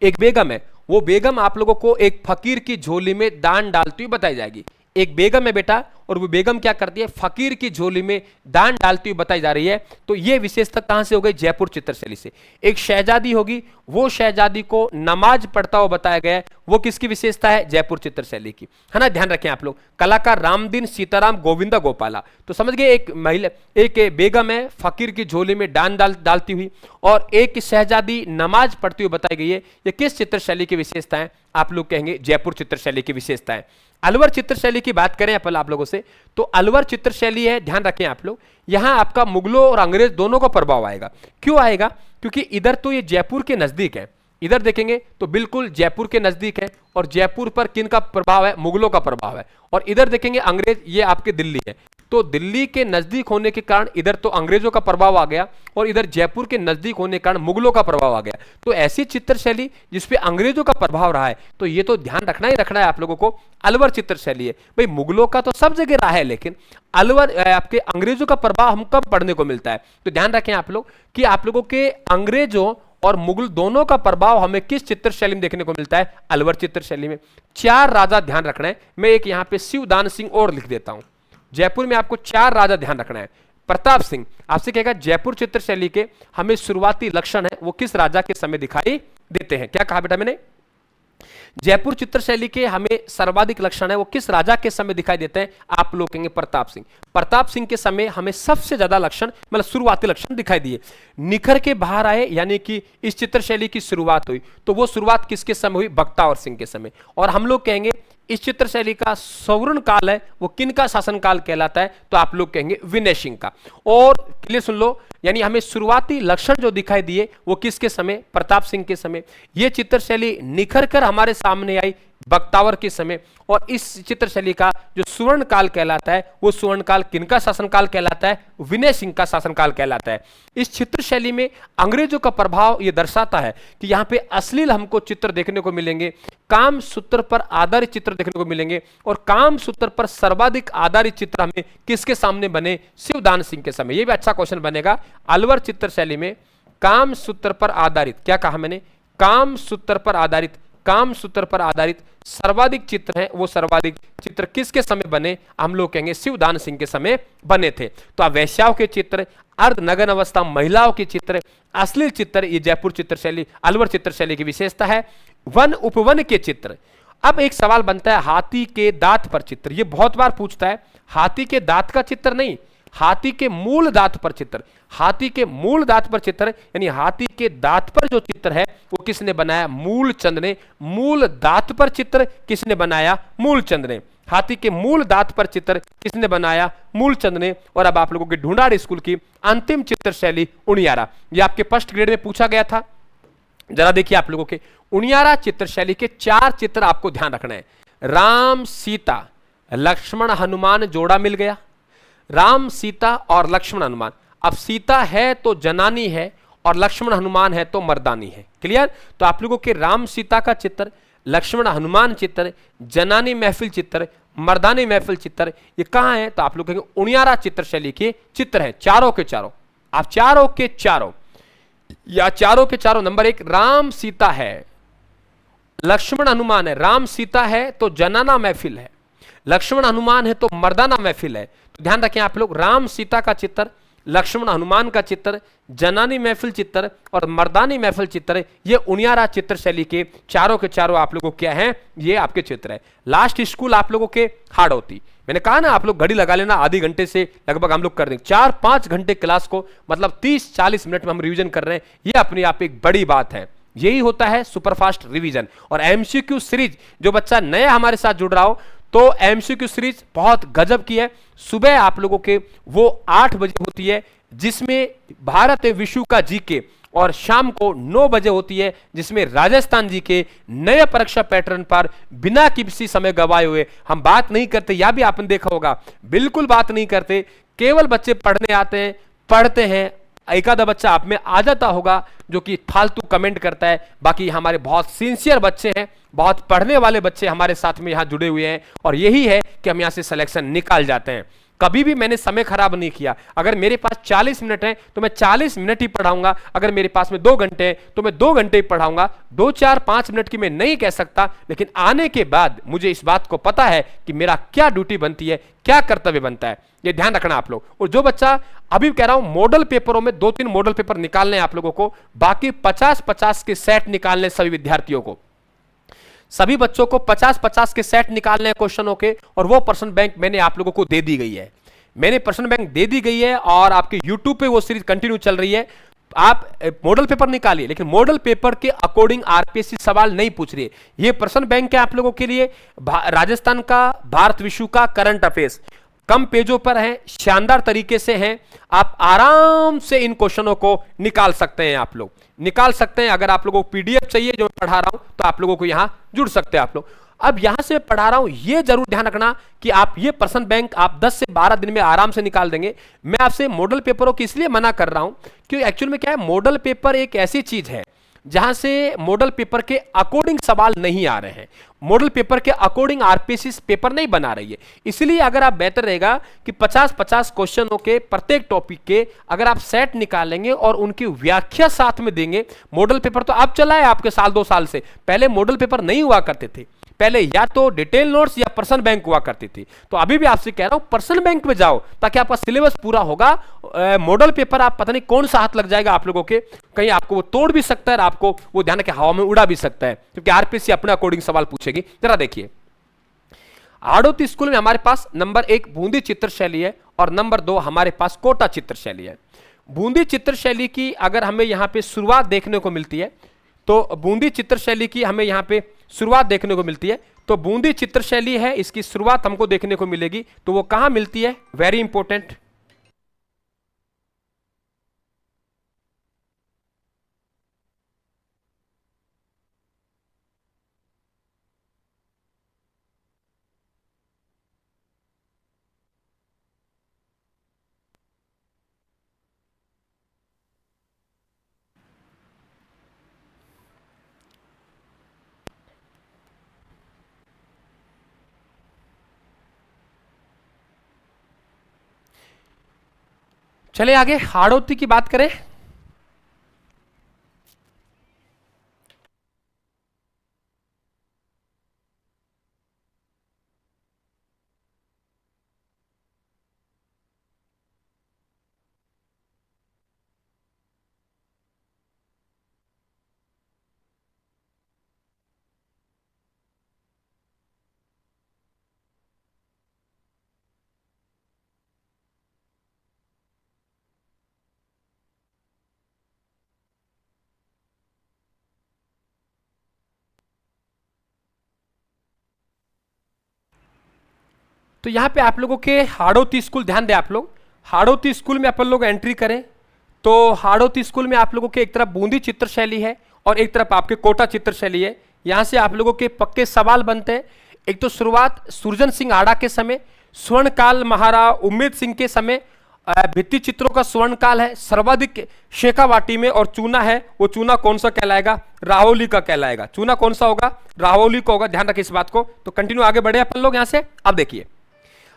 एक बेगम है, वो बेगम आप लोगों को एक फकीर की झोली में दान डालती हुई बताई जाएगी। एक बेगम है बेटा और वो बेगम क्या करती है? फकीर की झोली में दान डालती हुई बताई जा रही है। तो ये विशेषता कहां से हो गई? जयपुर चित्रशैली से। एक शहजादी होगी, वो शहजादी को नमाज पढ़ता हुआ बताया गया है, वो किसकी विशेषता है? जयपुर चित्रशैली की, है ना। ध्यान रखें आप लोग। कलाकार रामदीन सीताराम गोविंदा गोपाला, तो समझ गए। एक महिला, एक बेगम है फकीर की झोली में दान डालती हुई और एक शहजादी नमाज पढ़ती हुई बताई गई है। ये किस चित्रशैली की विशेषता है? आप लोग कहेंगे जयपुर चित्रशैली की विशेषता है। अलवर चित्रशैली की बात करें अपन आप लोगों से तो अलवर चित्रशैली है, ध्यान रखें आप लोग, यहां आपका मुगलों और अंग्रेज दोनों का प्रभाव आएगा। क्यों आएगा? क्योंकि इधर तो ये जयपुर के नजदीक है, इधर देखेंगे तो बिल्कुल जयपुर के नजदीक है और जयपुर पर किन का प्रभाव है? मुगलों का प्रभाव है। और इधर देखेंगे अंग्रेज, ये आपके दिल्ली है। तो दिल्ली के नजदीक होने के कारण इधर तो अंग्रेजों का प्रभाव आ गया और इधर जयपुर के नजदीक होने के कारण मुगलों का प्रभाव आ गया। तो ऐसी चित्रशैली जिसपे अंग्रेजों का प्रभाव रहा है, तो ये तो ध्यान रखना ही रखना है आप लोगों को, अलवर चित्रशैली है। भाई मुगलों का तो सब जगह रहा है, लेकिन अलवर आपके अंग्रेजों का प्रभाव हम कब पढ़ने को मिलता है? तो ध्यान रखें आप लोग कि आप लोगों के अंग्रेजों और मुगल दोनों का प्रभाव हमें किस चित्रशैली में देखने को मिलता है? अलवर चित्रशैली में। 4 राजा ध्यान रखना है। मैं एक यहां पे शिवदान सिंह और लिख देता हूं। जयपुर में आपको 4 राजा ध्यान रखना है। प्रताप सिंह, आपसे कहेगा जयपुर चित्रशैली के हमें शुरुआती लक्षण है वो किस राजा के समय दिखाई देते हैं? क्या कहा बेटा मैंने? जयपुर चित्रशैली के हमें सर्वाधिक लक्षण है वो किस राजा के समय दिखाई देते हैं? आप लोग कहेंगे प्रताप सिंह। प्रताप सिंह के समय हमें सबसे ज्यादा लक्षण, मतलब शुरुआती लक्षण दिखाई दिए। निखर के बाहर आए, यानी कि इस चित्रशैली की शुरुआत हुई, तो वो शुरुआत किसके समय हुई? बख्तावर सिंह के समय। और हम लोग कहेंगे इस चित्रशैली का स्वर्ण काल है वो किन का शासनकाल कहलाता है? तो आप लोग कहेंगे विनय सिंह का। और क्लियर सुन लो, यानी हमें शुरुआती लक्षण जो दिखाई दिए वो किसके समय? प्रताप सिंह के समय। ये चित्रशैली निखर कर हमारे सामने आई बख्तावर के समय। और इस चित्रशैली का जो सुवर्ण काल कहलाता है वो सुवर्ण काल किनका शासनकाल कहलाता है? विनय सिंह का शासनकाल कहलाता है। इस चित्रशैली में अंग्रेजों का प्रभाव ये दर्शाता है कि यहाँ पे अश्लील हमको चित्र देखने को मिलेंगे, काम सूत्र पर आधारित चित्र देखने को मिलेंगे। और काम सूत्र पर सर्वाधिक आधारित चित्र हमें किसके सामने बने? शिवदान सिंह के समय। ये भी अच्छा क्वेश्चन बनेगा। अलवर चित्रशैली में काम सूत्र पर आधारित, क्या कहा मैंने? काम सूत्र पर आधारित, काम सूत्र पर आधारित सर्वाधिक चित्र हैं, वो सर्वाधिक चित्र किसके समय बने? हम लोग कहेंगे शिवदान सिंह के समय बने थे। तो अब वैश्याओं के चित्र, अर्धनग्न अवस्था महिलाओं के चित्र, अश्लील चित्र, ये जयपुर चित्रशैली, अलवर चित्रशैली की विशेषता है। वन उपवन के चित्र। अब एक सवाल बनता है, हाथी के दांत पर चित्र, ये बहुत बार पूछता है। हाथी के दांत का चित्र नहीं, हाथी के मूल दांत पर चित्र। हाथी के मूल दांत पर चित्र, यानी हाथी के दांत पर जो चित्र है वो किसने बनाया? मूलचंद ने। मूल दांत पर चित्र किसने बनाया? मूलचंद ने। हाथी के मूल दांत पर चित्र किसने बनाया? मूलचंद ने। और अब आप लोगों के ढूंढाड़ स्कूल की अंतिम चित्रशैली उनियारा, ये आपके फर्स्ट ग्रेड में पूछा गया था। जरा देखिए आप लोगों के उनियारा चित्रशैली के 4 चित्र आपको ध्यान रखना है। राम सीता लक्ष्मण हनुमान जोड़ा मिल गया। राम सीता और लक्ष्मण हनुमान। अब सीता है तो जनानी है और लक्ष्मण हनुमान है तो मर्दानी है। क्लियर? तो आप लोगों के राम सीता का चित्र, लक्ष्मण हनुमान चित्र, जनानी महफिल चित्र, मर्दानी महफिल चित्र, ये कहां है? तो आप लोग कहेंगे उनियारा चित्रशैली के चित्र हैं, चारों के चारों। आप चारों के चारों या चारों के चारों, नंबर 1 राम सीता है लक्ष्मण हनुमान है, राम सीता है तो जनाना महफिल है, लक्ष्मण हनुमान है तो मर्दाना महफिल है। तो ध्यान रखें आप लोग, राम सीता का चित्र, लक्ष्मण हनुमान का चित्र, जनानी महफिल चित्र और मर्दानी महफिल चित्र, ये उनियारा चित्र शैली के चारों आप लोगों को क्या है, ये आपके चित्र है। लास्ट स्कूल आप लोगों के हाड़ौती, मैंने कहा ना आप लोग घड़ी लगा लेना, आधी घंटे से लगभग हम लोग कर देंगे 4-5 घंटे क्लास को, मतलब 30-40 मिनट में हम रिवीजन कर रहे हैं, ये अपने आप एक बड़ी बात है। यही होता है सुपरफास्ट रिवीजन। और एमसीक्यू सीरीज, जो बच्चा नया हमारे साथ जुड़ रहा हो तो एमसीक्यू सीरीज बहुत गजब की है। सुबह आप लोगों के वो 8 बजे होती है जिसमें भारत विश्व का जीके, और शाम को 9 बजे होती है जिसमें राजस्थान जी के नए परीक्षा पैटर्न पर बिना किसी समय गवाए हुए हम बात नहीं करते। या भी आपने देखा होगा, बिल्कुल बात नहीं करते, केवल बच्चे पढ़ने आते हैं, पढ़ते हैं। एक आधा बच्चा आप में आ जाता होगा जो कि फालतू कमेंट करता है, बाकी हमारे बहुत सिंसियर बच्चे हैं, बहुत पढ़ने वाले बच्चे हमारे साथ में यहां जुड़े हुए हैं, और यही है कि हम यहां से सिलेक्शन निकाल जाते हैं। कभी भी मैंने समय खराब नहीं किया। अगर मेरे पास 40 मिनट है तो मैं 40 मिनट ही पढ़ाऊंगा, अगर मेरे पास में 2 घंटे हैं तो मैं 2 घंटे ही पढ़ाऊंगा। 2, 4, 5 मिनट की मैं नहीं कह सकता, लेकिन आने के बाद मुझे इस बात को पता है कि मेरा क्या ड्यूटी बनती है, क्या कर्तव्य बनता है, ये ध्यान रखना आप लोग। और जो बच्चा, अभी कह रहा हूं, मॉडल पेपरों में 2-3 मॉडल पेपर निकालने आप लोगों को, बाकी 50-50 के सेट निकालने सभी विद्यार्थियों को, सभी बच्चों को 50-50 के सेट निकालने हैं क्वेश्चनों के, और वो पर्सन बैंक मैंने आप लोगों को दे दी गई है। मैंने पर्सन बैंक दे दी गई है और आपके YouTube पे वो सीरीज कंटिन्यू चल रही है। आप मॉडल पेपर निकालिए, लेकिन मॉडल पेपर के अकॉर्डिंग आरपीएससी सवाल नहीं पूछ रही है। ये पर्सन बैंक है आप लोगों के लिए, राजस्थान का, भारत विश्व का करंट अफेयर्स कम पेजों पर है, शानदार तरीके से हैं। आप आराम से इन क्वेश्चनों को निकाल सकते हैं, आप लोग निकाल सकते हैं। अगर आप लोगों को पीडीएफ चाहिए जो मैं पढ़ा रहा हूं तो आप लोगों को यहां जुड़ सकते हैं आप लोग। अब यहां से पढ़ा रहा हूं, ये जरूर ध्यान रखना कि आप ये पर्सन बैंक आप 10 से 12 दिन में आराम से निकाल देंगे। मैं आपसे मॉडल पेपरों की इसलिए मना कर रहा हूं क्योंकि एक्चुअल में क्या है, मॉडल पेपर एक ऐसी चीज है जहां से मॉडल पेपर के अकॉर्डिंग सवाल नहीं आ रहे हैं, मॉडल पेपर के अकॉर्डिंग आरपीएससी पेपर नहीं बना रही है। इसलिए अगर आप, बेहतर रहेगा कि 50-50 क्वेश्चनों के प्रत्येक टॉपिक के अगर आप सेट निकालेंगे और उनकी व्याख्या साथ में देंगे। मॉडल पेपर तो आप चला है आपके साल 2 साल से, पहले मॉडल पेपर नहीं हुआ करते थे, पहले या तो डिटेल नोट्स या पर्सन बैंक हुआ करती थी। तो अभी भी आपसे कह रहा हूं पर्सन बैंक में जाओ ताकि आपका सिलेबस पूरा होगा। मॉडल पेपर आप पता नहीं कौन सा हाथ लग जाएगा आप लोगों के, कहीं आपको वो तोड़ भी सकता है, आपको वो ध्यान के हवा में उड़ा भी सकता है, क्योंकि आरपीएससी अपने अकॉर्डिंग सवाल पूछेगी। जरा देखिए, हाड़ौती स्कूल में हमारे पास नंबर 1 बूंदी चित्र शैली है और नंबर 2 हमारे पास कोटा चित्र शैली है। बूंदी चित्र शैली की अगर हमें यहां पे शुरुआत देखने को मिलती है तो बूंदी चित्र शैली की हमें यहां पे शुरुआत देखने को मिलती है, तो बूंदी चित्र शैली है, इसकी शुरुआत हमको देखने को मिलेगी। तो वो कहां मिलती है, वेरी इंपॉर्टेंट, चले आगे हाड़ौती की बात करें। तो यहां पे आप लोगों के हाड़ौती स्कूल, ध्यान दें आप लोग, हाड़ौती स्कूल में अपन लोग एंट्री करें तो हाड़ौती स्कूल में आप लोगों के एक तरफ बूंदी चित्र शैली है और एक तरफ आपके कोटा चित्र शैली है। यहां से आप लोगों के पक्के सवाल बनते हैं। एक तो शुरुआत सुरजन सिंह आड़ा के समय, स्वर्णकाल महाराणा उम्मेद सिंह के समय, भित्ति चित्रों का स्वर्णकाल है, सर्वाधिक शेखावाटी में, और चूना है, वो चूना कौन सा कहलाएगा, राहोली का कहलाएगा। चूना कौन सा होगा, राहोली का होगा, ध्यान रखिए इस बात को। तो कंटिन्यू आगे बढ़े अपन लोग यहां से। अब देखिए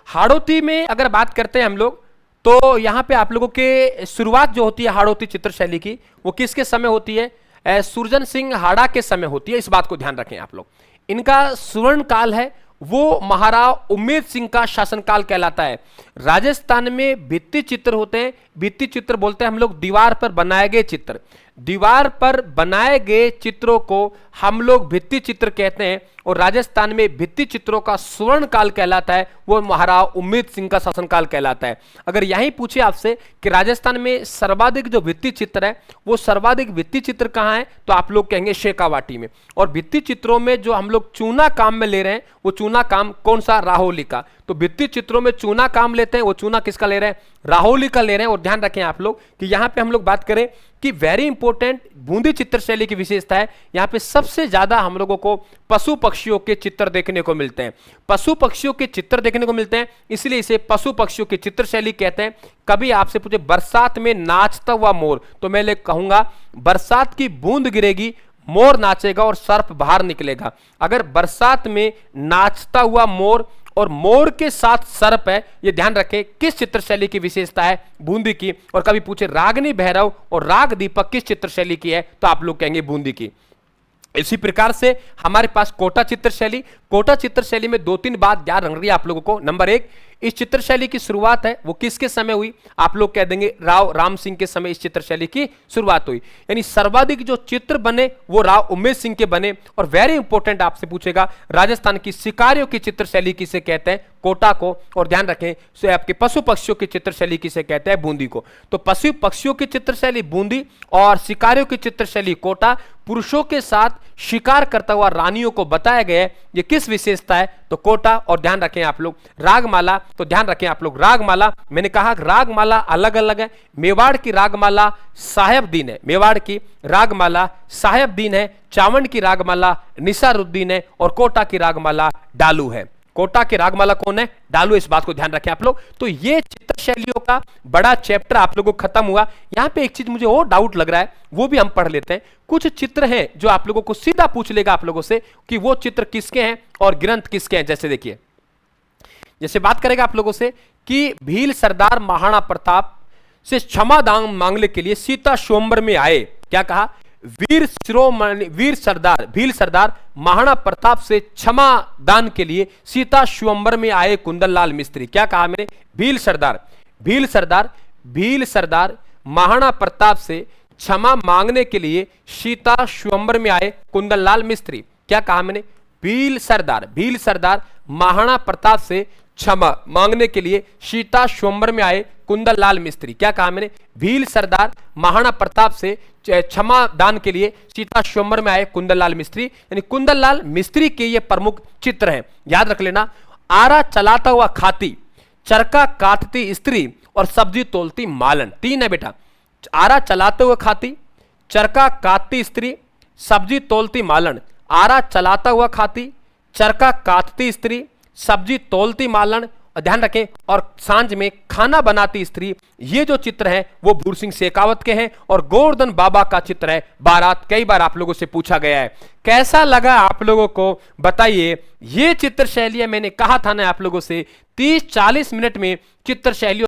हाड़ौती में अगर बात करते हैं हम लोग तो यहां पे आप लोगों के शुरुआत जो होती है हाड़ौती चित्र शैली की, वो किसके समय होती है, सुरजन सिंह हाड़ा के समय होती है, इस बात को ध्यान रखें आप लोग। इनका स्वर्ण काल है वो महाराव उम्मेद सिंह का शासनकाल कहलाता है। राजस्थान में भित्ति चित्र होते हैं, भित्ति चित्र बोलते हैं हम लोग दीवार पर बनाए गए चित्र। दीवार पर बनाए गए चित्रों को हम लोग भित्ति चित्र कहते हैं, और राजस्थान में भित्ति चित्रों का स्वर्ण काल कहलाता है वो महाराव उम्मेद सिंह का शासनकाल कहलाता है। अगर यही पूछे आपसे कि राजस्थान में सर्वाधिक जो भित्ति चित्र है वो सर्वाधिक भित्ति चित्र कहाँ है, तो आप लोग कहेंगे शेखावाटी में। और भित्ति चित्रों में जो हम लोग चूना काम में ले रहे हैं वो चूना काम कौन सा, राहोली का। तो भित्ति चित्रों में चूना काम लेते हैं, वो चूना किसका ले रहे हैं, राहोली का ले रहे हैं। और ध्यान रखें आप लोग कि यहाँ पे हम लोग बात करें कि वेरी इंपॉर्टेंट बूंदी चित्र शैली की विशेषता है, यहाँ पे सबसे ज्यादा हम लोगों को पशु पक्षियों के चित्र देखने को मिलते हैं। पशु पक्षियों के चित्र देखने को मिलते हैं, इसलिए इसे पशु पक्षियों की चित्र शैली कहते हैं। कभी आपसे पूछे बरसात में नाचता हुआ मोर, तो मैं कहूंगा बरसात की बूंद गिरेगी, मोर नाचेगा और सर्प बाहर निकलेगा। अगर बरसात में नाचता हुआ मोर और मोर के साथ सर्प है, ये ध्यान रखें किस चित्र शैली की विशेषता है, बूंदी की। और कभी पूछे रागनी भैरव और राग दीपक किस चित्र शैली की है, तो आप लोग कहेंगे बूंदी की। इसी प्रकार से हमारे पास कोटा चित्र शैली। कोटा चित्र शैली में 2-3 बात याद रख रही है आप लोगों को। नंबर 1, इस चित्र शैली की शुरुआत है वो किसके समय हुई, आप लोग कह देंगे राव राम सिंह के समय इस चित्र शैली की शुरुआत हुई। यानी सर्वाधिक जो चित्र बने वो राव उम्मेद सिंह के बने। और वेरी इंपॉर्टेंट आपसे पूछेगा राजस्थान की शिकारियों की चित्र शैली किसे कहते हैं, कोटा को। और ध्यान रखें तो आपके पशु पक्षियों की चित्र शैली किसे कहते हैं, बूंदी को। तो पशु पक्षियों की चित्र शैली बूंदी और शिकारियों की चित्र शैली कोटा। पुरुषों के साथ शिकार करता हुआ रानियों को बताया गया है, ये किस विशेषता है, तो कोटा। और ध्यान रखें आप लोग रागमाला, तो ध्यान रखें आप लोग रागमाला, मैंने कहा रागमाला अलग अलग है। मेवाड़ की रागमाला साहेबदीन है, मेवाड़ की रागमाला साहेबदीन है। चावंड की रागमाला निसारुद्दीन है और कोटा की रागमाला डालू है। कोटा की रागमाला कौन है, डालू। इस बात को ध्यान रखें आप लोग। तो ये चित्र शैलियों का बड़ा चैप्टर आप लोगों को खत्म हुआ। यहां पे एक चीज मुझे और डाउट लग रहा है, वो भी हम पढ़ लेते हैं। कुछ चित्र हैं जो आप लोगों को सीधा पूछ लेगा आप लोगों से कि वो चित्र किसके हैं और ग्रंथ किसके हैं। जैसे देखिए, जैसे बात करेगा आप लोगों से कि भील सरदार महाराणा प्रताप से क्षमा दान मांगने के लिए सीता स्वयंवर में आए। क्या कहा, वीर सरदार भील सरदार महाराणा प्रताप से क्षमा दान के लिए सीता स्वयंवर में आए कुंदनलाल मिस्त्री। क्या कहा मैंने, भील सरदार महाराणा प्रताप से क्षमा मांगने के लिए सीता स्वयंवर में आए कुंदनलाल मिस्त्री। क्या कहा मैंने, भील सरदार महाराणा प्रताप से क्षमा मांगने के लिए सीता स्वयंवर में आए कुंदनलाल मिस्त्री। क्या कहा मैंने, भील सरदार महाराणा प्रताप से क्षमा दान के लिए सीता स्वयंवर में आए कुंदनलाल मिस्त्री। यानी कुंदनलाल मिस्त्री के ये प्रमुख चित्र हैं, याद रख लेना। आरा चलाता हुआ खाती, चरखा काटती स्त्री और सब्जी तोलती मालन। 3 है बेटा, आरा चलाते हुए खाती, चरखा काटती स्त्री, सब्जी तोलती मालन। आरा चलाता हुआ खाती, चरखा काटती स्त्री, सब्जी तोलती मालन। और ध्यान रखें, और सांझ में खाना बनाती स्त्री। ये जो चित्र हैं वो भूर सिंह शेखावत के हैं। और गोवर्धन बाबा का चित्र है बारात। कई बार आप लोगों से पूछा गया है। कैसा लगा आप लोगों को बताइए। ये चित्र शैलियां मैंने कहा था ना आप लोगों से 30-40 मिनट में चित्र शैलियों